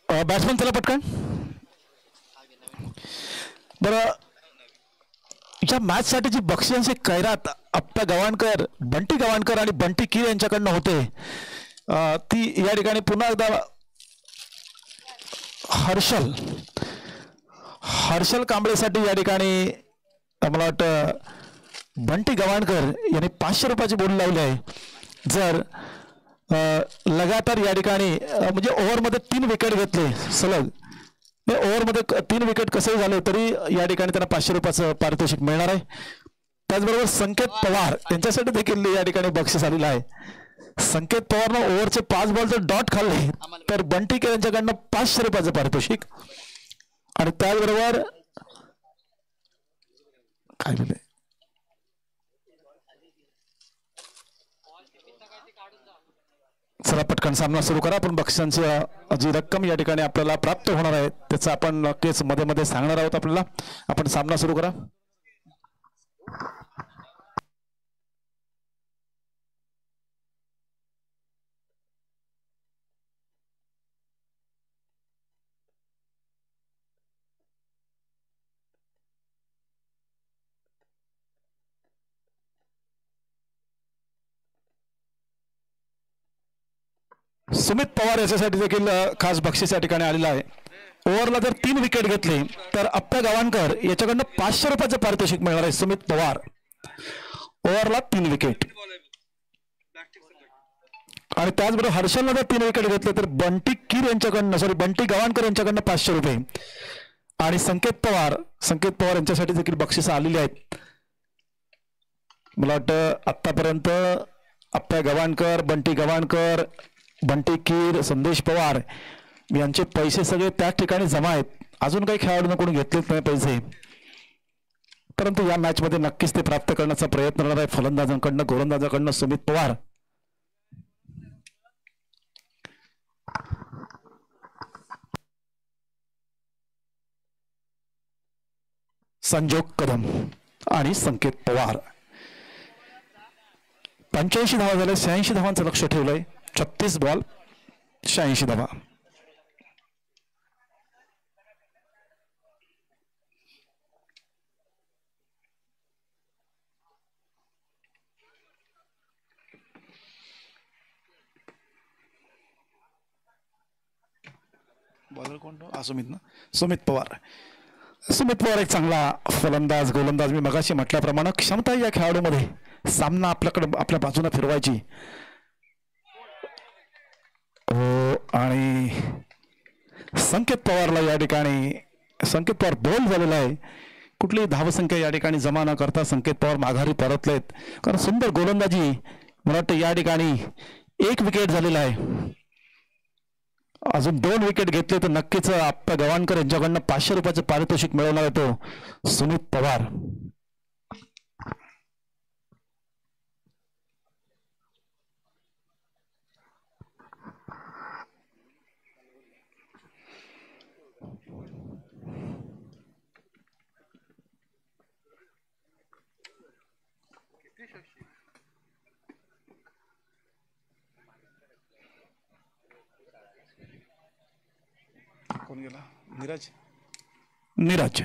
बॅट्समन चला पटकन. बरं, या मॅचसाठीची बक्षिसांची कैरात आप्पा गव्हाणकर, बंटी गव्हाणकर आणि बंटी कीर यांच्याकडनं होते. ती या ठिकाणी पुन्हा एकदा हर्षल कांबळेसाठी या ठिकाणी मला वाटतं बंटी गव्हाणकर यांनी 500 रुपयाची बोली लावली आहे. जर लगातार या ठिकाणी म्हणजे ओव्हरमध्ये 3 विकेट घेतले सलग, ओव्हरमध्ये 3 विकेट कसे झाले तरी या ठिकाणी त्यांना 500 रुपयाचं पारितोषिक मिळणार आहे. त्याचबरोबर संकेत पवार यांच्यासाठी देखील या ठिकाणी बक्षीस आलेलं आहे. संकेत पवारनं ओव्हरचे 5 बॉल जर डॉट खाल्ले तर बंटी केर यांच्याकडनं 500 रुपयाचं पारितोषिक. आणि त्याचबरोबर काय बोलले, चला पटकन सामना सुरू करा. आपण बक्षिसांची जी रक्कम या ठिकाणी आपल्याला प्राप्त होणार आहे त्याचं आपण नक्कीच मध्ये मध्ये सांगणार आहोत आपल्याला. आपण सामना सुरू करा. सुमित पवार याच्यासाठी देखील खास बक्षीस या ठिकाणी आलेलं आहे. ओव्हरला जर 3 विकेट घेतले तर आप्पा गव्हाणकर याच्याकडनं 500 रुपयाचं पारितोषिक मिळणार आहे. सुमित पवार ओव्हरला 3 विकेट. आणि त्याचबरोबर हर्षलला जर 3 विकेट घेतले तर बंटी गव्हाणकर यांच्याकडनं 500 रुपये. आणि संकेत पवार यांच्यासाठी देखील बक्षीस आलेली आहेत. मला वाटतं आतापर्यंत आप्पा गव्हाणकर, बंटी गव्हाणकर, बंटी कीर, संदेश पवार यांचे पैसे सगळे त्याच ठिकाणी जमा आहेत. अजून काही खेळाडूंना कोणी घेतलेच नाही पैसे, परंतु या मॅच मध्ये नक्कीच ते प्राप्त करण्याचा प्रयत्न करणार आहे फलंदाजांकडनं, गोलंदाजाकडनं सुमित पवार. संजोग कदम आणि संकेत पवार. 85 धावा झाल्या, 86 धावांचं लक्ष ठेवलंय. 36 बॉल 86 धावा. बॉलर कोण? सुमित पवार. सुमित पवार एक चांगला फलंदाज, गोलंदाज. मी मगाशी म्हटल्याप्रमाणे क्षमता या खेळाडूमध्ये सामना आपल्या बाजूने फिरवायची. हो, आणि संकेत पवारला या ठिकाणी संकेत पवार बोल झालेला आहे. कुठलीही धावसंख्या या ठिकाणी जमा न करता संकेत पवार माघारी परतलेत. कारण सुंदर गोलंदाजी. मला वाटतं या ठिकाणी 1 विकेट झालेला आहे. अजून 2 विकेट घेतले तर नक्कीच आप्पा गव्हाणकर यांच्याकडनं 500 रुपयाचं पारितोषिक मिळवणार आहे तो सुमित पवार. कोण गेला? नीरज.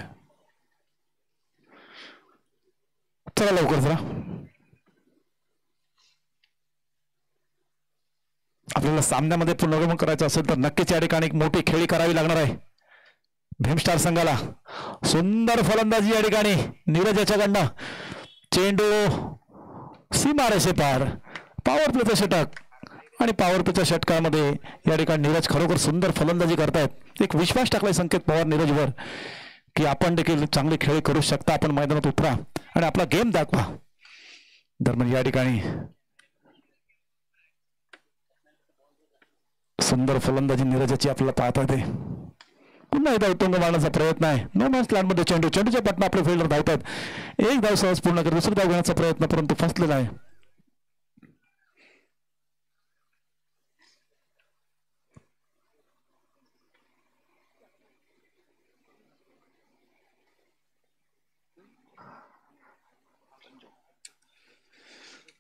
चला लवकर जरा. आपल्याला सामन्यामध्ये पुनरागमन करायचं असेल तर नक्कीच या ठिकाणी एक मोठी खेळी करावी लागणार आहे भीमस्टार संघाला. सुंदर फलंदाजी या ठिकाणी नीरज याच्याकडनं. चेंडू सीमारेषे पार. पॉवर प्लेचं षटक. आणि पॉवर प्लेच्या षटकामध्ये या ठिकाणी नीरज खरोखर सुंदर फलंदाजी करतायत. एक विश्वास टाकलाय संकेत पवार नीरजवर की आपण देखील चांगली खेळी करू शकता, आपण मैदानात उतरा आणि आपला गेम दाखवा. दरम्यान या ठिकाणी सुंदर फलंदाजी नीरजाची आपल्याला पाहता येते. पुन्हा एकदा उत्तुंग मारण्याचा प्रयत्न आहे. नो मॅच लँडमध्ये चेंडूच्या पटना आपले फिल्डर धावतात. 1 धाव सहज पूर्ण करत 2री धाव घेण्याचा प्रयत्न, परंतु फसलेला आहे.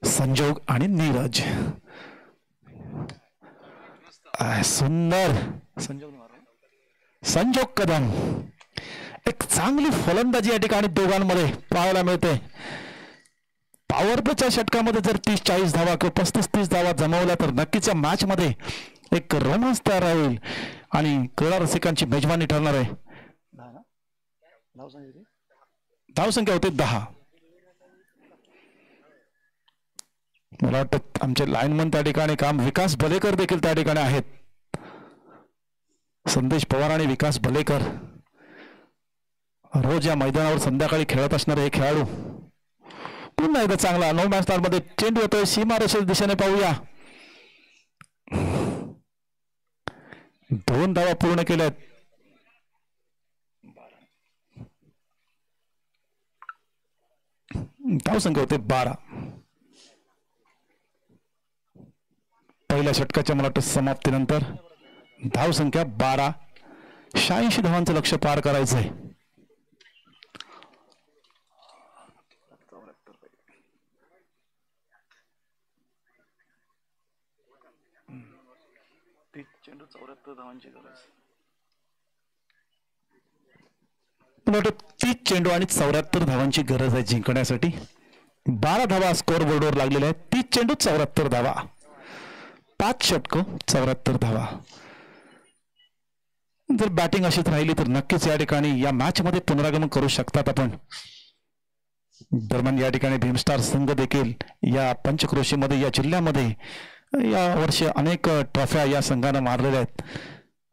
संजोग आणि नीरज. सुंदर संजोग कदम. एक चांगली फलंदाजी या ठिकाणी दोघांमध्ये पाहायला मिळते. पॉवर प्लेच्या षटकामध्ये जर 30-40 धावा किंवा 35-30 धावा जमवल्या तर नक्कीच या मॅच मध्ये एक रोमांच तयार राहील आणि क्रीडा रसिकांची मेजवानी ठरणार आहे. धावसंख्या होते 10. मला वाटतं आमचे लाईनमन त्या ठिकाणी काम विकास बलेकर देखील त्या ठिकाणी आहेत. संदेश पवार आणि विकास बलेकर रोज या मैदानावर संध्याकाळी खेळत असणारे हे खेळाडू. पुन्हा एकदा चांगला नो मॅच मध्ये चेंडू येतोय सीमारेषेच्या दिशेने. पाहूया 2 धावा पूर्ण केल्यात. धावसंख्या होते 12. पहिल्या षटकाच्या मला वाटतं समाप्तीनंतर धावसंख्या 12. 86 धावांचं लक्ष पार करायचंय. चेंडू 74 धावांची गरज. 30 चेंडू आणि 74 धावांची गरज आहे जिंकण्यासाठी. 12 धावा स्कोर बोर्डवर लागलेल्या आहेत. 30 चेंडू 74 धावा, 5 षटकं 74 धावा. जर बॅटिंग अशीच राहिली तर नक्कीच या ठिकाणी या मॅच मध्ये पुनरागमन करू शकतात आपण. दरम्यान या ठिकाणी भीमस्टार संघ देखील या पंचक्रोशीमध्ये या जिल्ह्यामध्ये या वर्षी अनेक ट्रॉफ्या या संघानं मारलेल्या आहेत.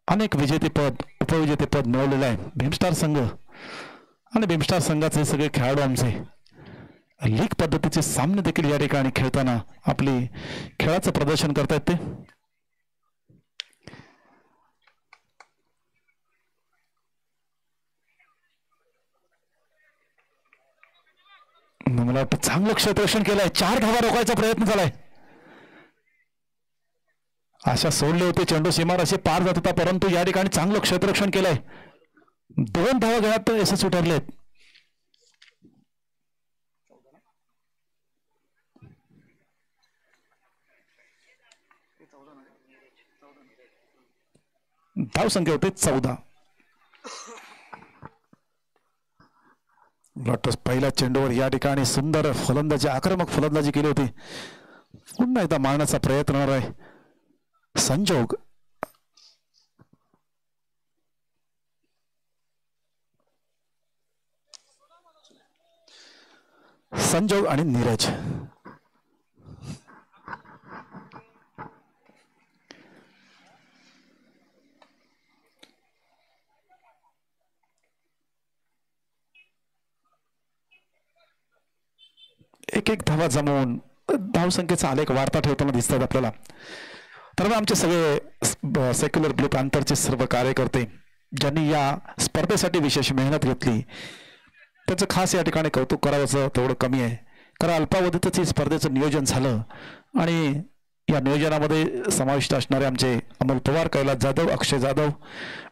अनेक विजेतेपद उपविजेतेपद मिळवलेलं आहे भीमस्टार संघ. आणि भीमस्टार संघाचे सगळे खेळाडू आमचे लीग पद्धतीचे सामने देखील या ठिकाणी खेळताना आपली खेळाचं प्रदर्शन करतायत. ते मला वाटतं चांगलं क्षेत्ररक्षण केलंय. 4 धावा रोखायचा प्रयत्न झालाय. आशा सोडले होते चेंडू सीमारेषे पार जात होता परंतु या ठिकाणी चांगलं क्षेत्ररक्षण केलंय. 2 धावा घेण्यात यशस्वी ठरलेत. धावसंख्या होते 14. पहिल्या चेंडूवर या ठिकाणी सुंदर फलंदाजी आक्रमक फलंदाजी केली होती. पुन्हा एकदा मारण्याचा प्रयत्न होणार आहे. संजोग आणि नीरज. एक धावा जमवून धावसंख्येचा आलेख वाढता ठेवताना दिसतात आपल्याला. तर आमचे सगळे सेक्युलर ब्लू पॅन्थरचे सर्व कार्यकर्ते ज्यांनी या स्पर्धेसाठी विशेष मेहनत घेतली त्याचं खास या ठिकाणी कौतुक करावंसं तेवढं कमी आहे. कारण अल्पावधीतच ही स्पर्धेचं नियोजन झालं आणि या नियोजनामध्ये समाविष्ट असणारे आमचे अमोल पवार, कैलास जाधव, अक्षय जाधव,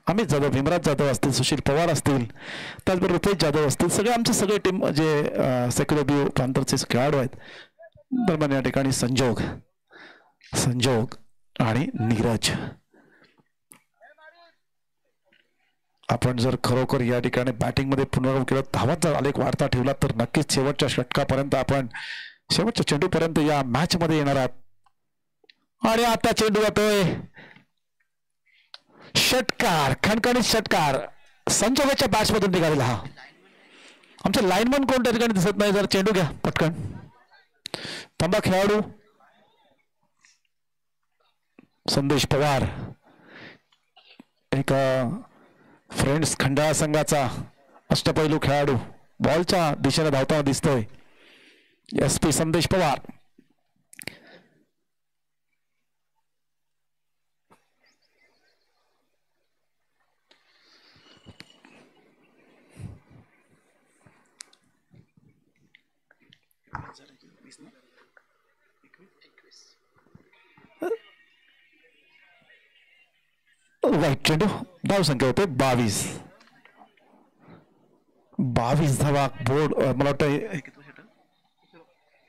अमित जाधव, भीमराज जाधव असतील, सुशील पवार असतील, त्याचबरोबर रुपेश जाधव असतील, सगळे आमचे सगळे टीम जे सेक्युलर ब्लू पॅन्थरचे खेळाडू आहेत. दरम्यान या ठिकाणी संजोग आणि नीरज. आपण जर खरोखर या ठिकाणी बॅटिंग मध्ये पुनरावृत्ती केलं धावांचा आलेख वाढता ठेवला तर नक्कीच शेवटच्या षटकापर्यंत आपण शेवटच्या चेंडूपर्यंत या मॅच मध्ये येणार आहात. आणि आता चेंडू जातोय षटकार, खणखणीत षटकार संजोगाच्या बॅट्स मधून निघालेला. हा आमचा लाईनमन कोणत्या ठिकाणी दिसत नाही. जर चेंडू घ्या पटकन. थांबा खेळाडू. संदेश पवार एक फ्रेंड्स खंडाळा संघाचा अष्टपैलू खेळाडू बॉलच्या दिशेने धावताना दिसतोय. SP संदेश पवार. वाईट चेंडू. धावसंख्या होते 22. 22 धावा बोर्ड. मला वाटतं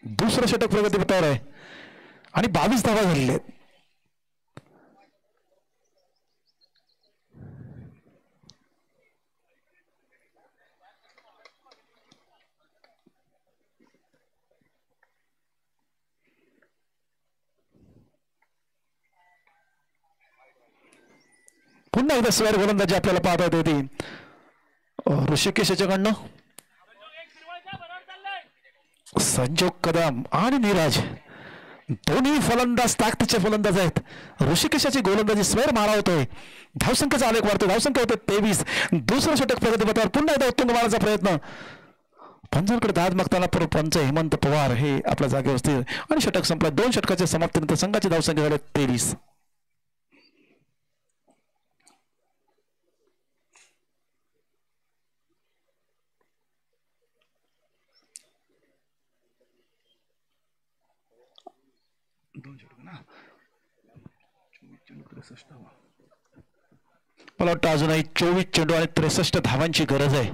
दुसरं षटक प्रगती पथावर आहे आणि 22 धावा झालेले आहेत. पुन्हा एकदा स्वेर गोलंदाजी आपल्याला पाहता येते ती ऋषिकेश याच्याकडनं. संजोग कदम आणि नीरज दोन्ही फलंदाज ताकदीचे फलंदाज आहेत. ऋषिकेशाची गोलंदाजी स्वेर मारा होतोय. धावसंख्येचा आलेख वाढतो. धावसंख्या होते 23. दुसरं षटक प्रगतीपथावर. पुन्हा एकदा उत्तुंग मारायचा प्रयत्न. पंचांकडे दाद मागताना पंच हेमंत पवार हे आपल्या जागेवर असतील आणि षटक संपला. 2 षटकाच्या समाप्तीनंतर संघाची धावसंख्या झाली 23. मला वाटतं अजूनही 24 चेंडू आणि 63 धावांची गरज आहे.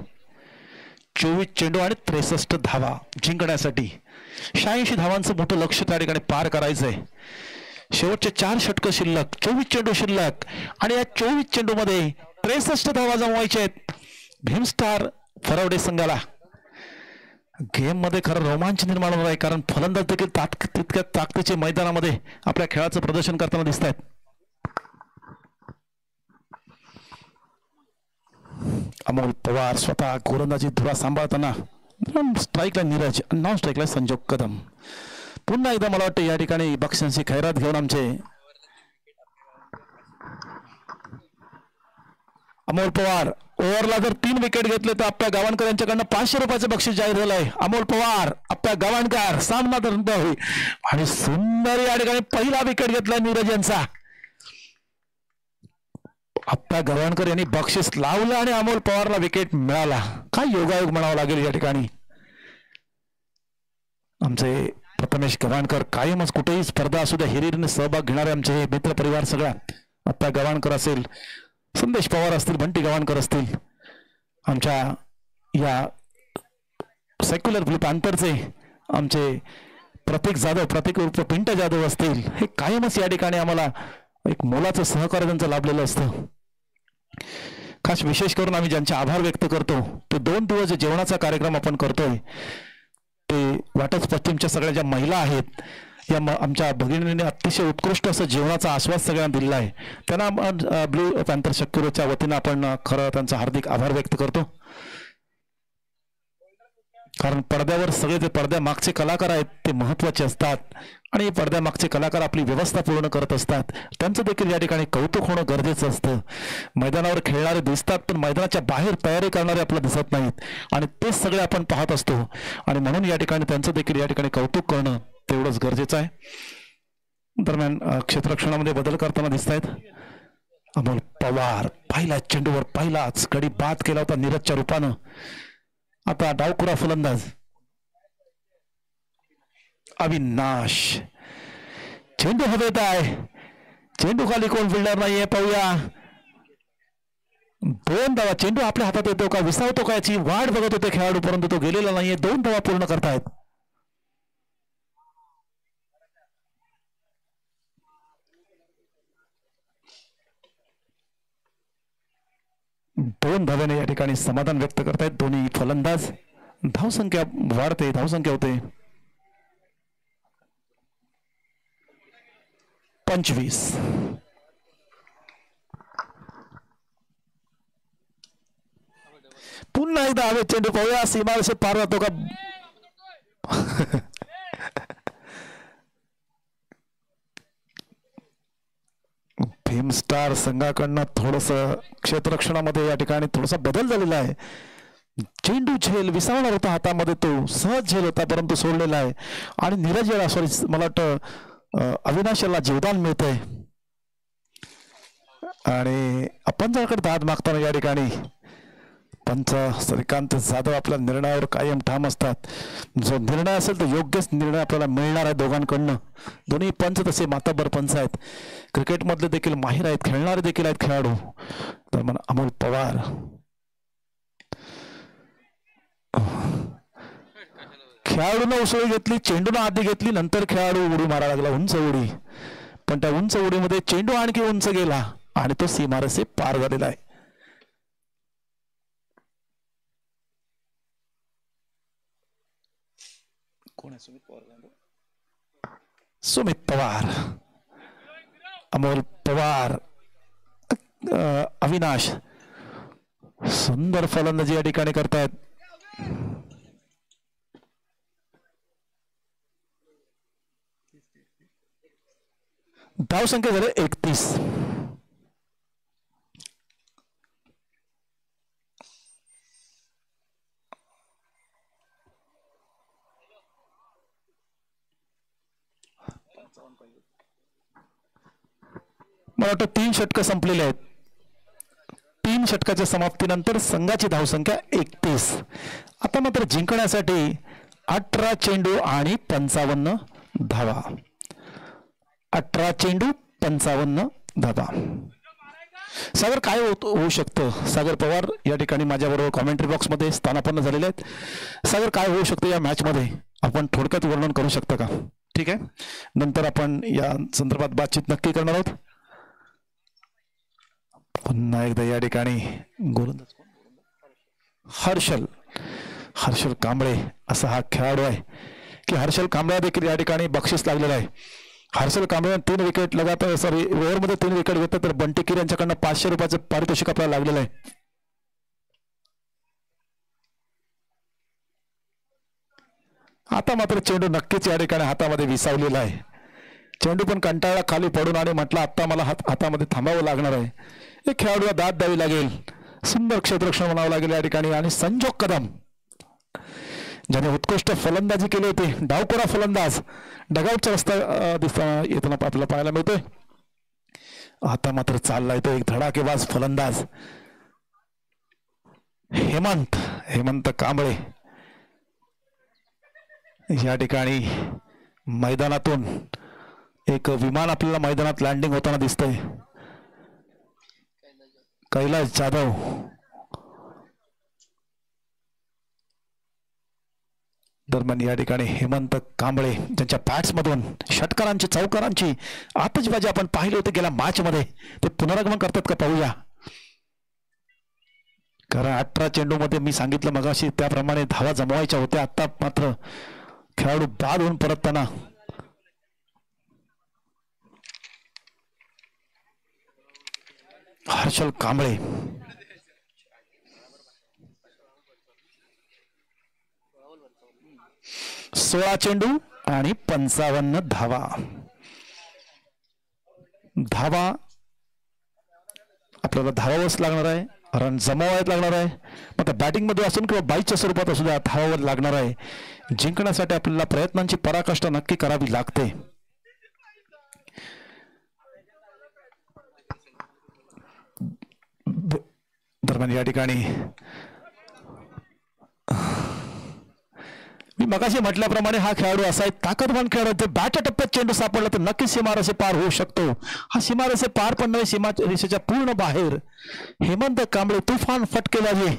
24 चेंडू आणि 63 धावा जिंकण्यासाठी 86 धावांचं मोठं लक्ष त्या ठिकाणी पार करायचंय. शेवटचे 4 षटक शिल्लक. 24 चेंडू शिल्लक आणि या 24 चेंडू मध्ये 63 धावा जमवायच्या आहेत भीमस्टार फरवडे संघाला. गेम मध्ये खरं रोमांच निर्माण होणार आहे कारण फलंदाज देखील तितक्या ताकदीचे मैदानामध्ये आपल्या खेळाचं प्रदर्शन करताना दिसत आहेत. अमोल पवार स्वतः गोलंदाजी धुरा सांभाळताना. स्ट्राईकला नीरज, नॉन स्ट्राईकला संजोग कदम. पुन्हा एकदा मला वाटतं या ठिकाणी बक्षिसांची खैरात घेऊन आमचे अमोल पवार. ओव्हरला जर 3 विकेट घेतले तर आप्पा गावणकर यांच्याकडनं 500 रुपयाचं बक्षीस जाहीर झालं आहे. अमोल पवार, आप्पा गावणकर सामना होईल आणि सुंदर या ठिकाणी पहिला विकेट घेतलाय नीरज यांचा. आप्पा गव्हाणकर यांनी बक्षीस लावलं आणि अमोल पवारला विकेट मिळाला. काय योगायोग म्हणावं लागेल या ठिकाणी. आमचे प्रथमेश गव्हाणकर कायमच कुठेही स्पर्धा असू द्या हिरिरीने सहभाग घेणारे आमचे हे मित्र परिवार सगळा. आप्पा गव्हाणकर असेल, संदेश पवार असतील, बंटी गव्हाणकर असतील, आमच्या या सेक्युलर ग्रुप आंतरचे आमचे प्रतीक जाधव, प्रतीक उर्फ पिंटा जाधव असतील, हे कायमच या ठिकाणी आम्हाला एक मोलाचं सहकार्य त्यांचं लाभलेलं असतं. खास विशेष करून आम्ही ज्यांचे आभार व्यक्त करतो ते 2 दिवस जे जेवणाचा कार्यक्रम आपण करतोय ते वाटच पश्चिमच्या सगळ्या ज्या महिला आहेत या आमच्या भगिनीने अतिशय उत्कृष्ट असं जेवणाचा आस्वाद सगळ्यांना दिलेला आहे. त्यांना ब्लू पॅन्थर शक्यरोच्या वतीनं आपण खरं त्यांचा हार्दिक आभार व्यक्त करतो. कारण पडद्यावर सगळे जे पडद्या मागचे कलाकार आहेत ते महत्वाचे असतात आणि पडद्यामागचे कलाकार आपली व्यवस्था पूर्ण करत असतात. त्यांचं देखील या ठिकाणी कौतुक होणं गरजेचं असतं. मैदानावर खेळणारे दिसतात पण मैदानाच्या बाहेर तयारी करणारे आपल्याला दिसत नाहीत आणि तेच सगळे आपण पाहत असतो आणि म्हणून या ठिकाणी त्यांचं देखील या ठिकाणी कौतुक करणं तेवढंच गरजेचं आहे. दरम्यान क्षेत्ररक्षणामध्ये बदल करताना दिसत आहेत. अमोल पवार पहिल्या चेंडूवर पहिलाच गडी बाद केला होता नीरजच्या रूपानं. आता डावखुरा फलंदाज अविनाश. चेंडू हवेत आहे, चेंडू खाली कोण फिल्डर नाहीये, पाहूया. 2 धावा. चेंडू आपल्या हातात येतो का, विसावतो का याची वाट बघत होते खेळाडू परंतु तो गेलेला नाहीये. 2 धावा पूर्ण करतायत. दोन धाव्याने या ठिकाणी समाधान व्यक्त करतायत दोन्ही फलंदाज. धावसंख्या वाढते, धावसंख्या होते 25. पुन्हा एकदा हवे चेंडू, पाहूया सीमारेषेत पार जातो का. भीमस्टार संघाकडनं थोडस क्षेत्ररक्षणामध्ये या ठिकाणी थोडासा बदल झालेला आहे. चेंडू झेल विसावणार होता हातामध्ये, तो सहज झेल होता परंतु सोडलेला आहे आणि नीरज याला सॉरी मला वाटतं अविनाश याला जीवदान मिळतंय आणि पंचांकडे दाद मागताना या ठिकाणी पंच श्रीकांत जाधव आपल्या निर्णयावर कायम ठाम असतात. जो निर्णय असेल तो योग्यच निर्णय आपल्याला मिळणार आहे दोघांकडनं. दोन्ही पंच तसे माताबर पंच आहेत, क्रिकेटमधले देखील माहीर आहेत, खेळणारे देखील आहेत खेळाडू. तर मला अमोल पवार खेळाडूनं उसळी घेतली, चेंडूनं आधी घेतली, नंतर खेळाडू उडी मारायला लागला, उंच उडी. पण त्या उंच उडीमध्ये चेंडू आणखी उंच गेला आणि तो सीमारेषे पार झालेला आहे. कोण आहे? सुमित पवार. अमोल पवार अविनाश सुंदर फलंदाजी या ठिकाणी करतायत. धावसंख्या झाले 31. मला वाटतं 3 षटकं संपलेले आहेत. 3 षटकाच्या समाप्तीनंतर संघाची धावसंख्या 31. आता मात्र जिंकण्यासाठी 18 चेंडू आणि 55 धावा. 18 चेंडू 55 धावा. सागर काय होऊ शकतं? सागर पवार या ठिकाणी माझ्याबरोबर कॉमेंट्री बॉक्समध्ये स्थानापन्न झालेले आहेत. सागर काय होऊ शकतं या मॅचमध्ये? आपण थोडक्यात वर्णन करू शकता का? ठीक आहे, नंतर आपण या संदर्भात बातचीत नक्की करणार आहोत. पुन्हा एकदा या ठिकाणी गोलंदाज हर्षल कांबळे असा हा खेळाडू आहे की हर्षल कांबळे देखील या ठिकाणी बक्षीस लागलेलं आहे. हर्षल कांबळे 3 विकेट लगातार ओव्हरमध्ये 3 विकेट घेतात, तर बंटी किर यांच्याकडनं 500 रुपयाचं पारितोषिक आपल्याला लागलेलं आहे. आता मात्र चेंडू नक्कीच या ठिकाणी हातामध्ये विसावलेला आहे. चेंडू पण कंटाळला खाली पडून आणि म्हटलं आता मला हातामध्ये थांबावं लागणार आहे. एक खेळाडूला दाद द्यावी लागेल, सुंदर क्षेत्ररक्षण म्हणावं लागेल या ठिकाणी. आणि संजोग कदम ज्याने उत्कृष्ट फलंदाजी केली होती, डावखोरा फलंदाज, डगआउटचा रस्ता दिसताना येताना आपल्याला पाहायला मिळतोय. आता मात्र चाललाय तो एक धडाकेबाज फलंदाज हेमंत कांबळे. या ठिकाणी मैदानातून एक विमान आपल्याला मैदानात लँडिंग होताना दिसतंय. कैलास जाधव दरम्यान या ठिकाणी हेमंत कांबळे ज्यांच्या बॅट्समधून षटकारांची चौकारांची आतषबाजी आपण पाहिली होती गेल्या मॅचमध्ये, ते पुनरागमन करतात का पाहूया. कारण 18 चेंडूमध्ये मी सांगितलं मगाशी त्याप्रमाणे धावा जमवायच्या होत्या. आता मात्र खेळाडू बाद होऊन परतताना हर्षल कांबळे 16 चेंडू आणि 55 धावा. आपल्याला धावावंच लागणार आहे, रन जमावायला लागणार आहे. मग बॅटिंग मध्ये असून किंवा बाईच्या स्वरूपात असू द्या, धावावर लागणार आहे. जिंकण्यासाठी आपल्याला प्रयत्नांची पराकाष्ठा नक्की करावी लागते. दरम्यान या ठिकाणी मी मगाशी म्हटल्याप्रमाणे हा खेळाडू असा एक ताकदवान खेळाडू, ते बॅटच्या टप्प्यात चेंडू सापडला तर नक्कीच सीमारेषे पार होऊ शकतो. हा सीमारेषे पार पण नाही, सीमारेषेच्या पूर्ण बाहेर. हेमंत कांबळे तुफान फटकेबाजी.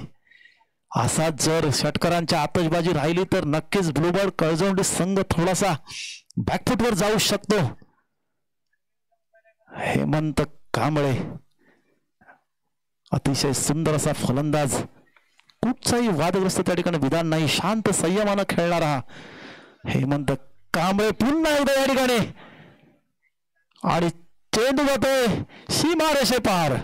असा जर षटकारांच्या आतषबाजी राहिली तर नक्कीच ब्लूबर्ड कळजोंडी संघ थोडासा बॅकफुटवर जाऊ शकतो. हेमंत कांबळे अतिशय सुंदर असा फलंदाज, कुठचाही वादग्रस्त त्या ठिकाणी विधान नाही, शांत संयमानं खेळणारा हेमंत कांबळे पुन्हा एकदा या ठिकाणी. आणि चेंडू जातोय सीमारेषे पार.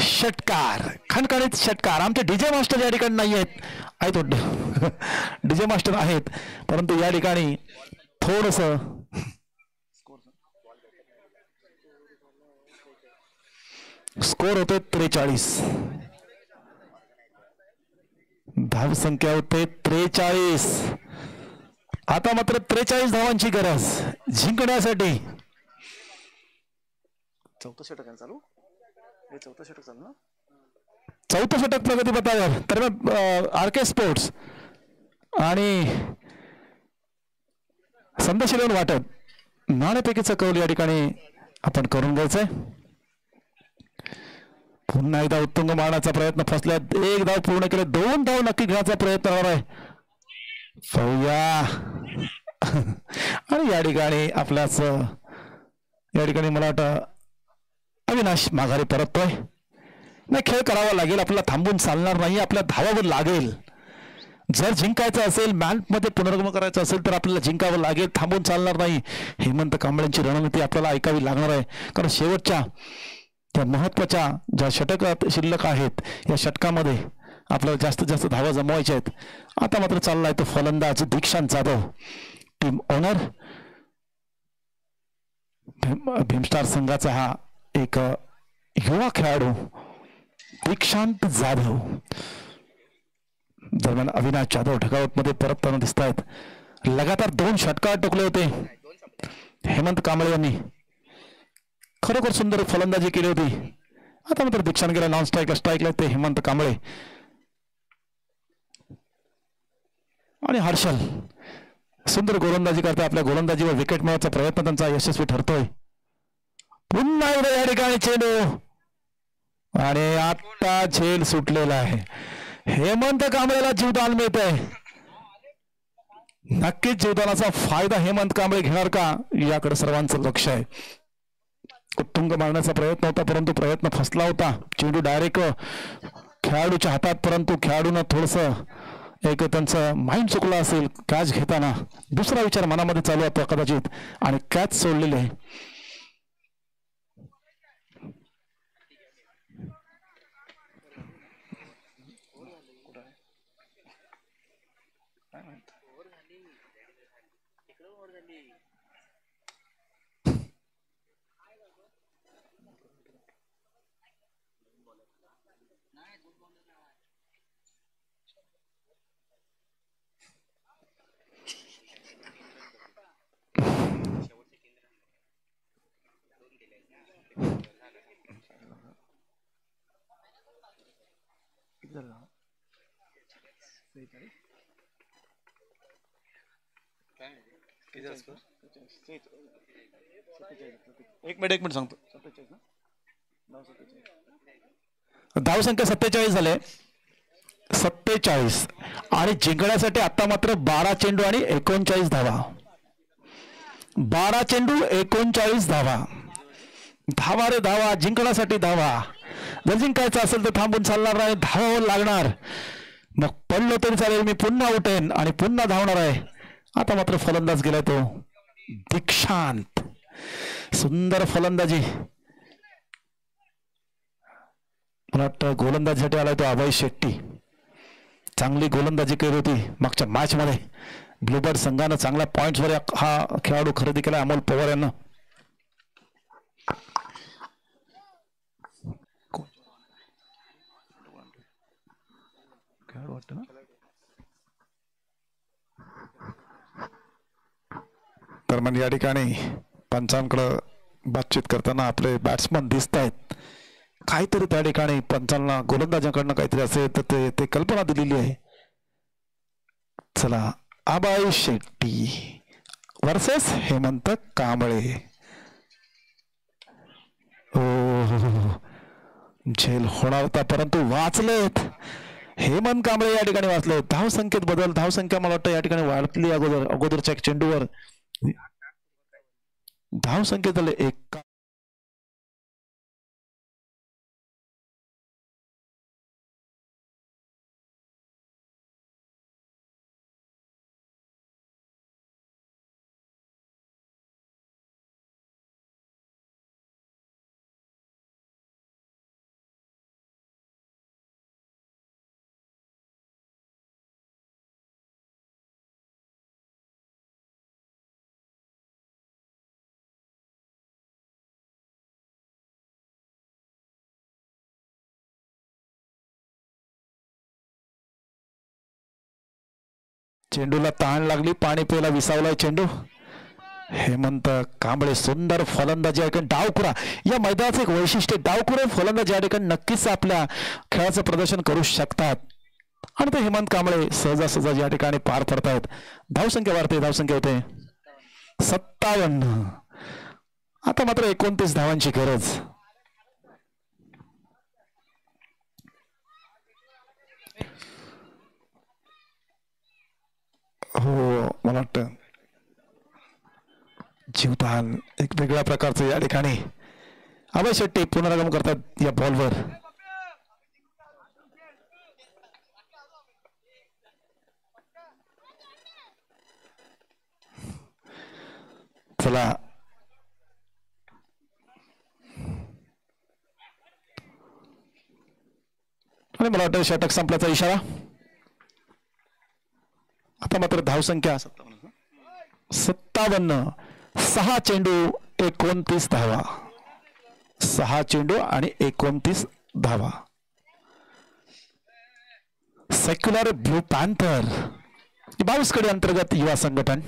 षटकार, खणखणीत षटकार. आमचे डीजे मास्टर या ठिकाणी नाही आहेत, डीजे मास्टर आहेत, परंतु या ठिकाणी थोडस स्कोर होते 43. धावसंख्या होते 43. आता मात्र 43 धावांची गरज जिंकण्यासाठी. चौथं षटक चालू, हे चौथं षटक चालू ना, चौथं षटक प्रगतीपथावर. तर आरके स्पोर्ट्स आणि संदेश इलेव्हन वाटत नाणेफेकीचा कौल या ठिकाणी आपण करून घ्यायचंय. पुन्हा एकदा उत्तुंग मारण्याचा प्रयत्न फसल्या, 1 धाव पूर्ण केले, 2 धाव नक्की घेण्याचा प्रयत्न होणार आहे. पाहूया. आणि या ठिकाणी आपल्याच या ठिकाणी मला वाटतं अविनाश माघारी परततोय. नाही, खेळ करावा लागेल, आपल्याला थांबून चालणार नाही, आपल्या धावावर लागेल. जर जिंकायचं असेल, मॅचमध्ये पुनर्गमन करायचं असेल तर आपल्याला जिंकावं लागेल, थांबून चालणार नाही. हेमंत कांबळेंची रणनीती आपल्याला ऐकावी लागणार आहे, कारण शेवटच्या त्या महत्वाच्या ज्या षटकात शिल्लक आहेत या षटकामध्ये आपल्याला जास्तीत जास्त धावा जमवायच्या आहेत. आता मात्र चाललाय तो फलंदाज दीक्षांत जाधव. टीम ओनर भीमस्टार संघाचा हा एक युवा खेळाडू दीक्षांत जाधव. दरम्यान अविनाश जाधव ढगावत मध्ये परतताना दिसत आहेत. लगातार 2 षटकार टोकले होते हेमंत कांबळे यांनी. खरोखर सुंदर फलंदाजी केली होती. आता मात्र दीक्षांत गेला नॉन स्ट्राईकला ते हेमंत कांबळे आणि हर्षल सुंदर गोलंदाजी करता. आपल्या गोलंदाजीवर विकेट मिळवण्याचा प्रयत्न त्यांचा यशस्वी ठरतोय. पुन्हा एकदा या ठिकाणी चेंडू आणि आता झेल सुटलेला आहे. हेमंत कांबळेला जीवदान मिळत आहे. नक्कीच जीवदानाचा फायदा हेमंत कांबळे घेणार का याकडे सर्वांचं लक्ष आहे. उत्तुंग मारण्याचा प्रयत्न होता परंतु प्रयत्न फसला होता. चेंडू डायरेक्ट खेळाडूच्या हातात परंतु खेळाडूनं थोडस एक त्यांचं माइंड चुकलं असेल कॅच घेताना. दुसरा विचार मनामध्ये चालू होता कदाचित आणि कॅच सोडलेले. एक मिनिट सांगतो. धावसंख्या 47 झाले. 47 आणि जिंकण्यासाठी आता मात्र 12 चेंडू आणि 39 धावा. 12 चेंडू 39 धावा. धावा रे धावा, जिंकण्यासाठी धावा. जर जिंकायचं असेल तर थांबून चालणार नाही, धावावं लागणार. मग पडलो तरी चालेल, मी पुन्हा उठेन आणि पुन्हा धावणार आहे. आता मात्र फलंदाज गेलाय तो दीक्षांत. सुंदर फलंदाजी. मला वाटतं गोलंदाजीसाठी आलाय तो अभय शेट्टी. चांगली गोलंदाजी केली होती मागच्या मॅच मध्ये. ब्लूबर्ड संघानं चांगल्या पॉइंट्स वर हा खेळाडू खरेदी केला अमोल पवार यांना. वाटतं ना दरम्यान या ठिकाणी पंचांकडे बातचीत करताना आपले बॅट्समन दिसत आहेत. काहीतरी त्या ठिकाणी पंचांना गोलंदाजांकडनं काहीतरी असेल तर ते कल्पना दिलेली आहे. चला, अभय शेट्टी वर्सेस हेमंत कांबळे. हो, झेल होणार होता परंतु वाचलेत हेमंत कांबळे. या ठिकाणी वाचले. धावसंख्येत बदल. धावसंख्या मला वाटतं या ठिकाणी वाढली. अगोदरच्या चेंडूवर धावसंख्येत झाले 1. चेंडूला ताण लागली. पाणी प्यायला विसावलाय चेंडू. हेमंत कांबळे सुंदर फलंदाजी आहे. डावखुरा या मैदानाचं एक वैशिष्ट्य. डावखुरा फलंदाज या ठिकाणी नक्कीच आपल्या खेळाचं प्रदर्शन करू शकतात आणि ते हेमंत कांबळे सहजासहज या ठिकाणी पार पडतायत. धावसंख्या वाढते. धावसंख्या होते 57. आता मात्र 29 धावांची गरज. हो, मला वाटतं जीवदान एक वेगळ्या प्रकारचं या ठिकाणी. अभय शेट्टी पुनरागमन करतात या बॉलवर. चला, मला वाटतं षटक संपल्याचा इशारा. आता मात्र धावसंख्या 57. 6 चेंडू 29 धावा. 6 चेंडू आणि 29 धावा. सेक्युलर ब्लू पॅन्थर 22 कडे अंतर्गत युवा संघटन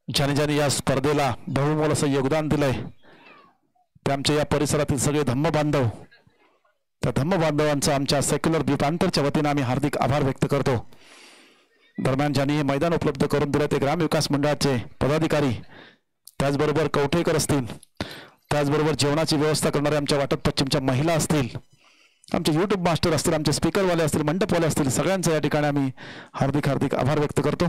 ज्याने ज्याने या स्पर्धेला बहुमोल असं योगदान दिलंय ते आमच्या या परिसरातील सगळे धम्म बांधव. त्या धम्म बांधवांचं आमच्या सेक्युलर ब्लू पॅन्थरच्या वतीनं आम्ही हार्दिक आभार व्यक्त करतो. दरम्यान ज्यांनी हे मैदान उपलब्ध करून दिलं ते ग्रामविकास मंडळाचे पदाधिकारी, त्याचबरोबर कवठेकर असतील, त्याचबरोबर जेवणाची व्यवस्था करणारे आमच्या वाटत पश्चिमच्या महिला असतील, आमचे यूट्यूब मास्टर असतील, आमचे स्पीकरवाले असतील, मंडपवाले असतील, सगळ्यांचं या ठिकाणी आम्ही हार्दिक हार्दिक आभार व्यक्त करतो.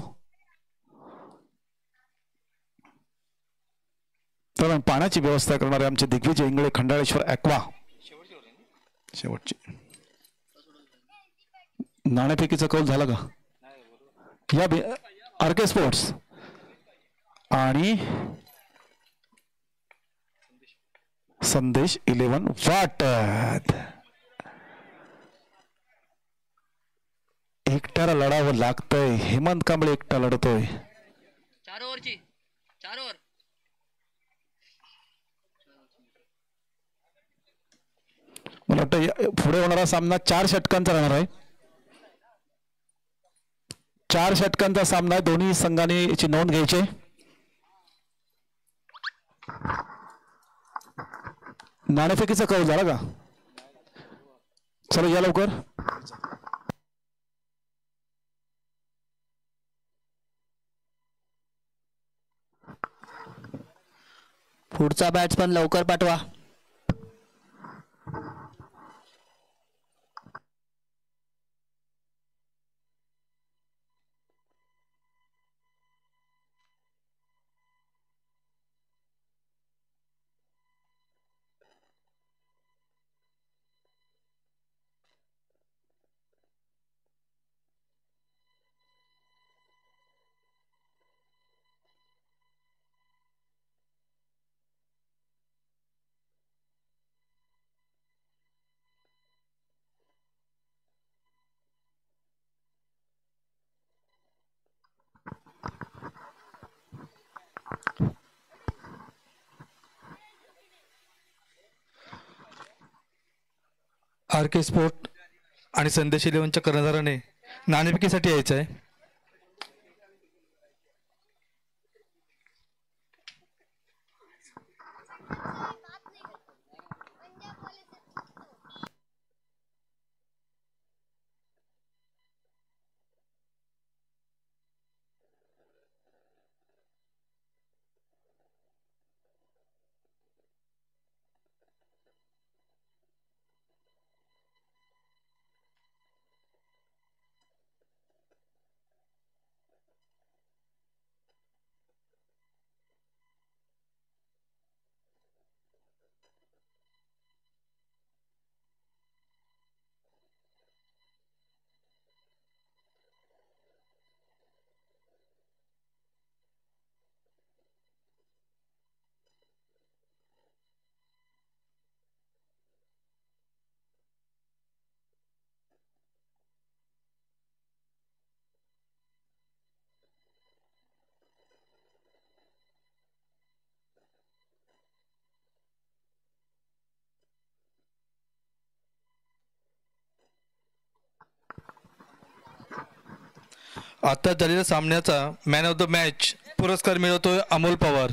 तर पाण्याची व्यवस्था करणारे आमचे दिग्विजय इंगळे खंडाळेश्वर ॲक्वा शेवटची नाणेफेकीचा कौल झाला का या आरके स्पोर्ट्स आणि संदेश 11 वाटत. एकट्याला लढावं लागतंय. हेमंत कांबळे एकटा लढतोय. 4 ओव्हरची 4 ओव्हर. मला वाटतं पुढे होणारा सामना 4 षटकांचा राहणार आहे. 4 षटकांचा सामना. दोन्ही संघाने याची नोंद घ्यायची. नाणेफेकीचा कौल झाला का? चला या लवकर. पुढचा बॅट्समन लवकर पाठवा. आरके स्पोर्ट आणि संदेश 11च्या कर्णधाराने नाणेफेकीसाठी यायचं आहे. आता झालेल्या सामन्याचा मॅन ऑफ द मॅच पुरस्कार मिळवतोय अमोल पवार.